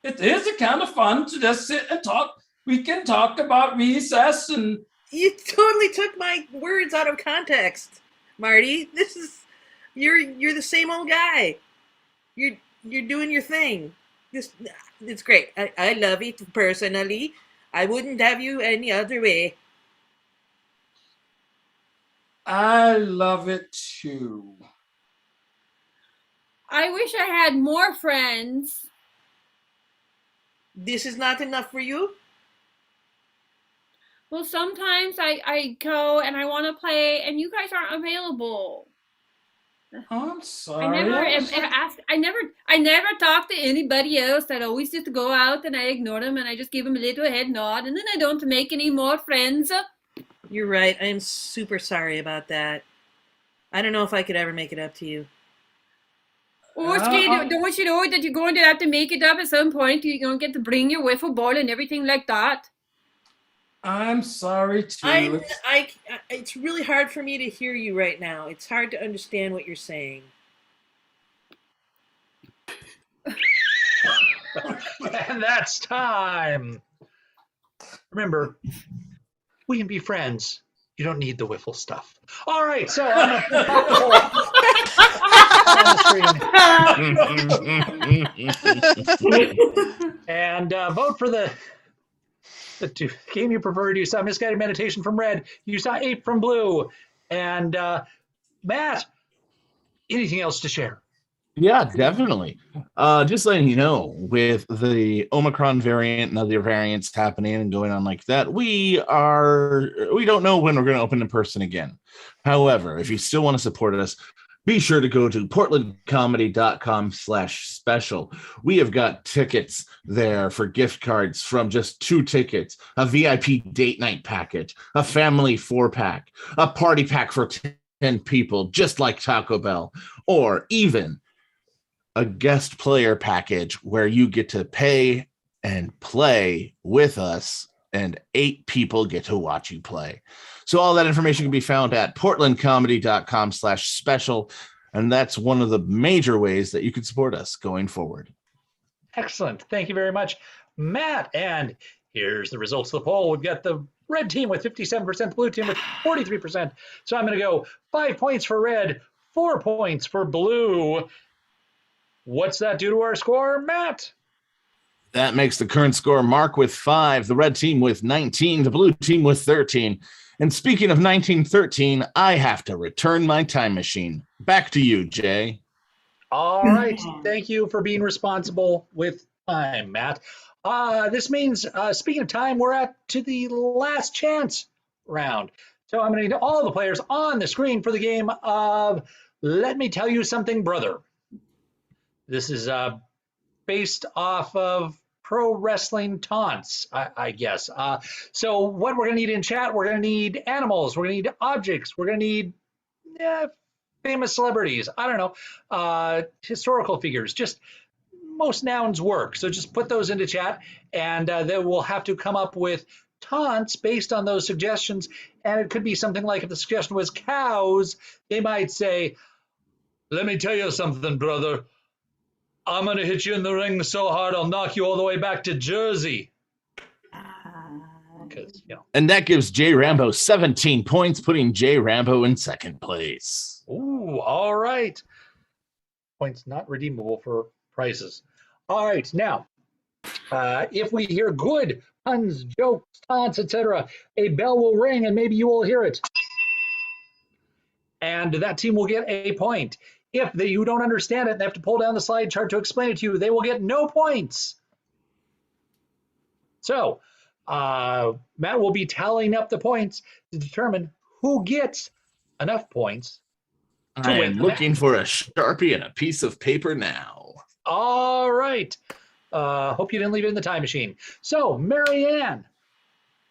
It is kind of fun to just sit and talk. We can talk about recess and... You totally took my words out of context, Marty. You're the same old guy. You're doing your thing. It's great. I love it personally. I wouldn't have you any other way. I love it too. I wish I had more friends. This is not enough for you? Well, sometimes I go and I want to play and you guys aren't available. I'm sorry. I never talk to anybody else. I'd always just go out and I ignore them and I just give them a little head nod and then I don't make any more friends. You're right. I am super sorry about that. I don't know if I could ever make it up to you. Oh, don't you know that you're going to have to make it up at some point? You're going to get to bring your wiffle ball and everything like that. I'm sorry too. It's really hard for me to hear you right now. It's hard to understand what you're saying. And that's time. Remember, we can be friends. You don't need the wiffle stuff. All right, so screen. And vote for the game you preferred. You saw Misguided Meditation from red. You saw Ape from blue. And Matt, anything else to share? Yeah, definitely. Just letting you know, with the Omicron variant and other variants happening and going on like that, we don't know when we're going to open in person again. However, if you still want to support us, be sure to go to portlandcomedy.com/special. We have got tickets there for gift cards from just 2 tickets, a VIP date night package, a family 4-pack, a party pack for 10 people, just like Taco Bell, or even a guest player package where you get to pay and play with us and 8 people get to watch you play. So all that information can be found at portlandcomedy.com/special. And that's one of the major ways that you can support us going forward. Excellent. Thank you very much, Matt. And here's the results of the poll. We've got the red team with 57%, the blue team with 43%. So I'm going to go 5 points for red, 4 points for blue. What's that do to our score, Matt? That makes the current score Mark with 5, the red team with 19, the blue team with 13. And speaking of 1913, I have to return my time machine. Back to you, Jay. All right. Thank you for being responsible with time, Matt. This means, speaking of time, we're to the last chance round. So I'm going to need all the players on the screen for the game of Let Me Tell You Something, Brother. This is based off of pro wrestling taunts, I guess. So what we're going to need in chat, we're going to need animals, we're going to need objects, we're going to need famous celebrities, I don't know, historical figures, just most nouns work. So just put those into chat, and then we'll have to come up with taunts based on those suggestions. And it could be something like, if the suggestion was cows, they might say, "Let me tell you something, brother. I'm going to hit you in the ring so hard I'll knock you all the way back to Jersey." And that gives Jay Rambo 17 points, putting Jay Rambo in second place. Ooh, all right. Points not redeemable for prizes. All right, now, if we hear good puns, jokes, taunts, etc., a bell will ring and maybe you will hear it. And that team will get a point. If you don't understand it and they have to pull down the slide chart to explain it to you, they will get no points. So Matt will be tallying up the points to determine who gets enough points to I win. am looking for a Sharpie and a piece of paper now. All right. Hope you didn't leave it in the time machine. So, Marianne,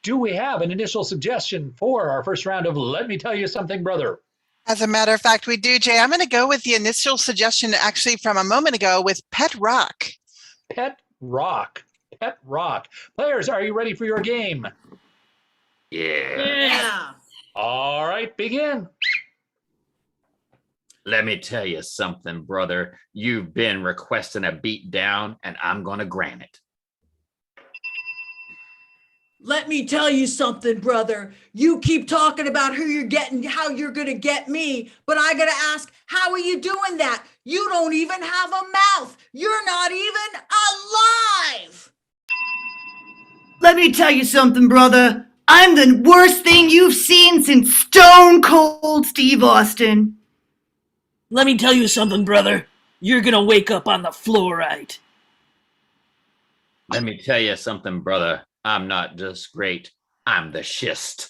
do we have an initial suggestion for our first round of Let Me Tell You Something, Brother? As a matter of fact, we do, Jay. I'm going to go with the initial suggestion actually from a moment ago with Pet Rock. Pet Rock. Pet Rock. Players, are you ready for your game? Yeah. All right, begin. Let me tell you something, brother. You've been requesting a beat down, and I'm going to grant it. Let me tell you something, brother. You keep talking about who you're getting, how you're going to get me, but I got to ask, how are you doing that? You don't even have a mouth. You're not even alive. Let me tell you something, brother. I'm the worst thing you've seen since Stone Cold Steve Austin. Let me tell you something, brother. You're gonna wake up on the fluorite. Let me tell you something, brother. I'm not just great. I'm the schist.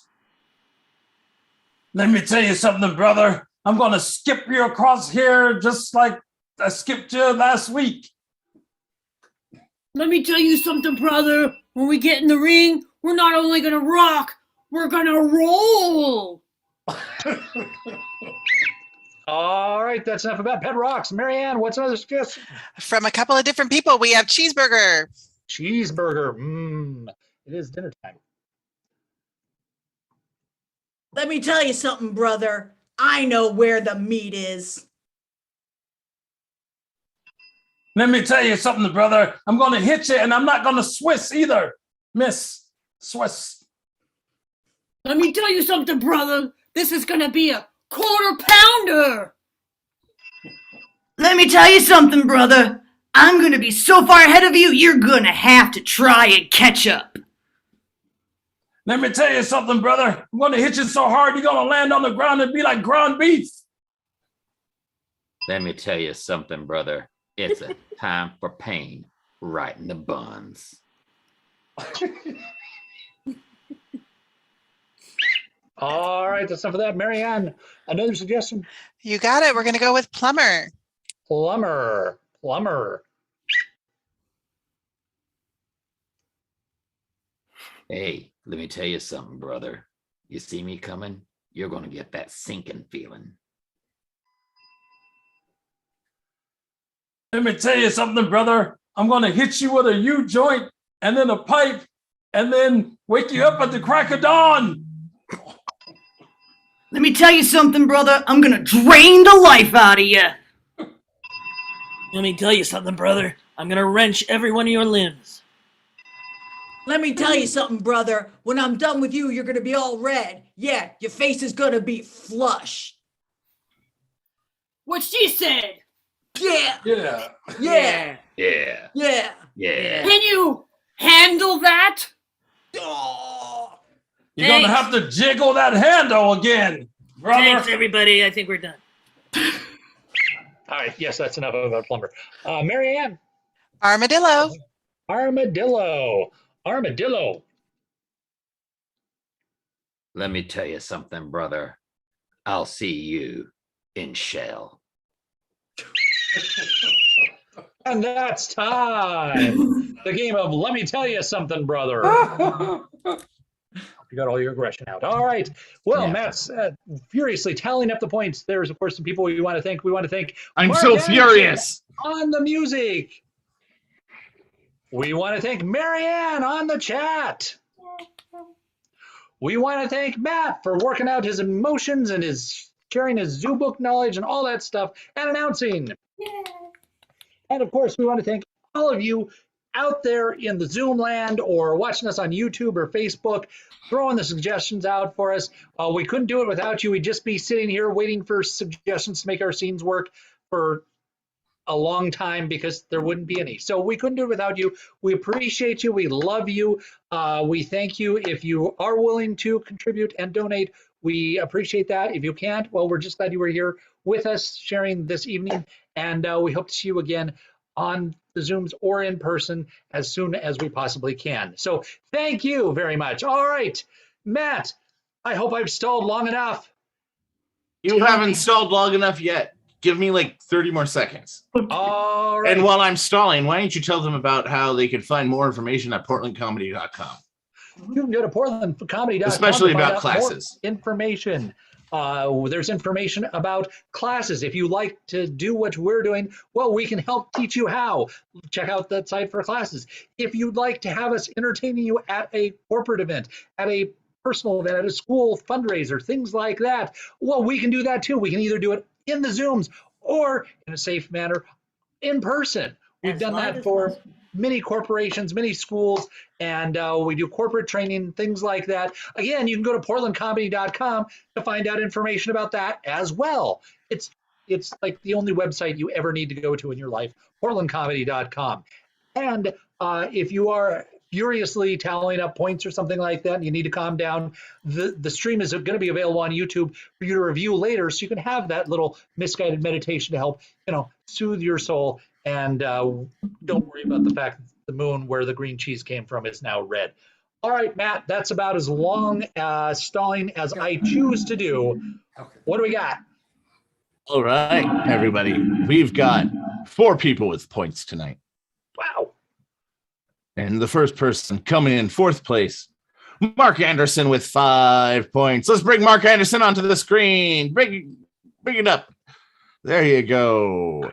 Let me tell you something, brother. I'm going to skip you across here just like I skipped you last week. Let me tell you something, brother. When we get in the ring, we're not only gonna rock, we're gonna roll. All right, that's enough about Pet Rocks. Marianne, what's another suggestion? From a couple of different people, we have Cheeseburger. Cheeseburger. It is dinner time. Let me tell you something, brother. I know where the meat is. Let me tell you something, brother. I'm going to hit you, and I'm not going to Swiss either. Miss Swiss. Let me tell you something, brother. This is gonna be a quarter pounder. Let me tell you something, brother. I'm gonna be so far ahead of you, you're gonna have to try and catch up. Let me tell you something, brother. I'm going to hit you so hard, you're going to land on the ground and be like ground beef. Let me tell you something, brother. It's a time for pain right in the buns. All right, that's enough of that. Marianne, another suggestion? You got it. We're going to go with plumber. Plumber. Hey, let me tell you something, brother. You see me coming? You're going to get that sinking feeling. Let me tell you something, brother. I'm going to hit you with a U-joint and then a pipe and then wake you up at the crack of dawn. Let me tell you something, brother. I'm gonna drain the life out of you. Let me tell you something, brother. I'm gonna wrench every one of your limbs. Let me tell you something, brother. When I'm done with you, you're going to be all red. Yeah, your face is going to be flush. What she said. Yeah. Yeah. Yeah. Yeah. Yeah. Yeah. Can you handle that? Oh. You're going to have to jiggle that handle again, brother. Thanks, everybody. I think we're done. All right, yes, that's enough about plumber. Marianne. Armadillo. Armadillo. Let me tell you something, brother. I'll see you in Shell. And that's time. The game of Let Me Tell You Something, Brother. You got all your aggression out. All right. Well, Yeah. Matt's furiously tallying up the points. There's, of course, some people we want to thank. I'm Mark so Anderson furious. on the music. We want to thank Marianne on the chat. We want to thank Matt for working out his emotions and his sharing his zoo book knowledge and all that stuff and announcing. And of course, we want to thank all of you out there in the Zoom land or watching us on YouTube or Facebook, throwing the suggestions out for us. We couldn't do it without you. We'd just be sitting here waiting for suggestions to make our scenes work for a long time because there wouldn't be any. So we couldn't do it without you. We appreciate you. We love you. We thank you. If you are willing to contribute and donate, we appreciate that. If you can't, well, we're just glad you were here with us sharing this evening. And we hope to see you again on the Zooms or in person as soon as we possibly can. So thank you very much. All right, Matt, I hope I've stalled long enough. You haven't stalled long enough yet. Give me like 30 more seconds. All right. And while I'm stalling, why don't you tell them about how they can find more information at portlandcomedy.com? You can go to portlandcomedy.com. Especially to find about out classes. more information. There's information about classes. If you like to do what we're doing, well, we can help teach you how. Check out that site for classes. If you'd like to have us entertaining you at a corporate event, at a personal event, at a school fundraiser, things like that, well, we can do that too. We can either do it in the Zooms or in a safe manner in person. We've done that for many corporations, many schools, and we do corporate training, things like that. Again, you can go to portlandcomedy.com to find out information about that as well. It's like the only website you ever need to go to in your life, portlandcomedy.com. And if you are furiously tallying up points or something like that, and you need to calm down, the stream is going to be available on YouTube for you to review later, so you can have that little misguided meditation to help, soothe your soul. And don't worry about the fact that the moon where the green cheese came from is now red. All right, Matt, that's about as long stalling as I choose to do. What do we got? All right, everybody. We've got 4 people with points tonight. Wow. And the first person coming in 4th place, Mark Anderson with 5 points. Let's bring Mark Anderson onto the screen. Bring it up. There you go.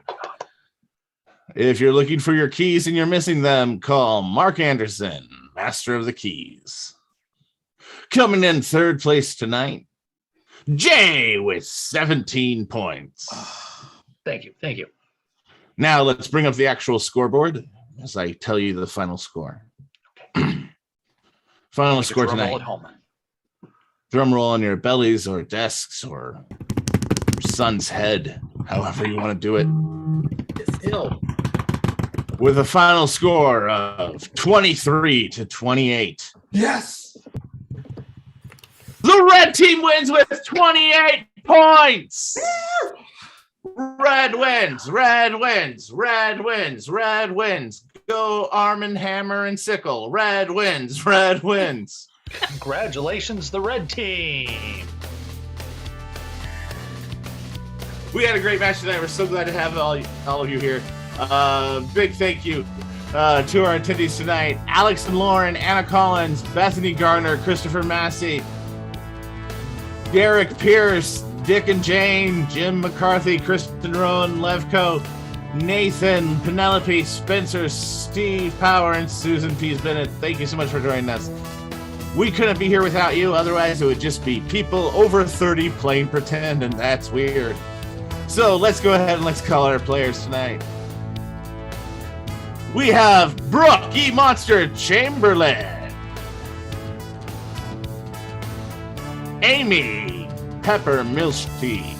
If you're looking for your keys and you're missing them, call Mark Anderson, master of the keys. Coming in 3rd place tonight, Jay with 17 points. Thank you. Now let's bring up the actual scoreboard as I tell you the final score. Final score tonight. Drum roll on your bellies or desks or your son's head, however you want to do it. Still. with a final score of 23-28. Yes. The red team wins with 28 points. Red wins, red wins, red wins, red wins. Go Arm and Hammer and Sickle. Red wins, red wins. Congratulations, the red team. We had a great match tonight. We're so glad to have all of you here. Big thank you to our attendees tonight. Alex and Lauren, Anna Collins, Bethany Garner, Christopher Massey, Derek Pierce, Dick and Jane, Jim McCarthy, Kristen Rowan, Levco, Nathan, Penelope, Spencer, Steve Power, and Susan Pease Bennett. Thank you so much for joining us. We couldn't be here without you. Otherwise, it would just be people over 30 playing pretend, and that's weird. So let's go ahead and let's call our players tonight. We have Brooke E. Monster Chamberlain, Amy Pepper Milstein,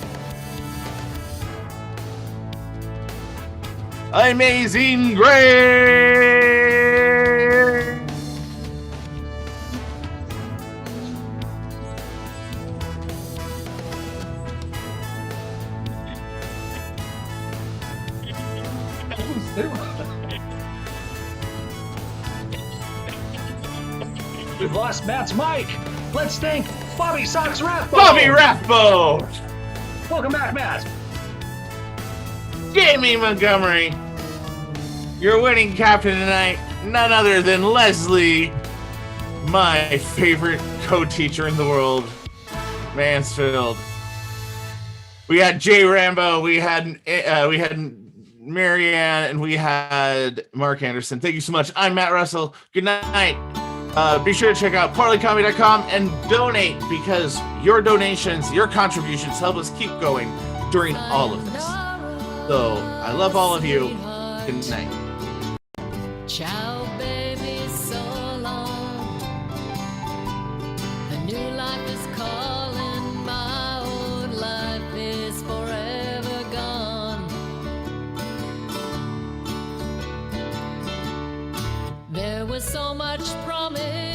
Amazing Grace, We've lost Matt's mic. Let's thank Bobby Sox Rathbone. Bobby Rathbone, Welcome back, Matt. Jamie Montgomery, your winning captain tonight, none other than Leslie, my favorite co-teacher in the world, Mansfield. We had Jay Rambo, we had Marianne, and we had Mark Anderson. Thank you so much. I'm Matt Russell. Good night. Be sure to check out parleycomedy.com and donate, because your donations, your contributions help us keep going during all of this. So I love all of you. Good night. Ciao, baby, so long. A new life is calling, my old life is forever gone. There was so much promise.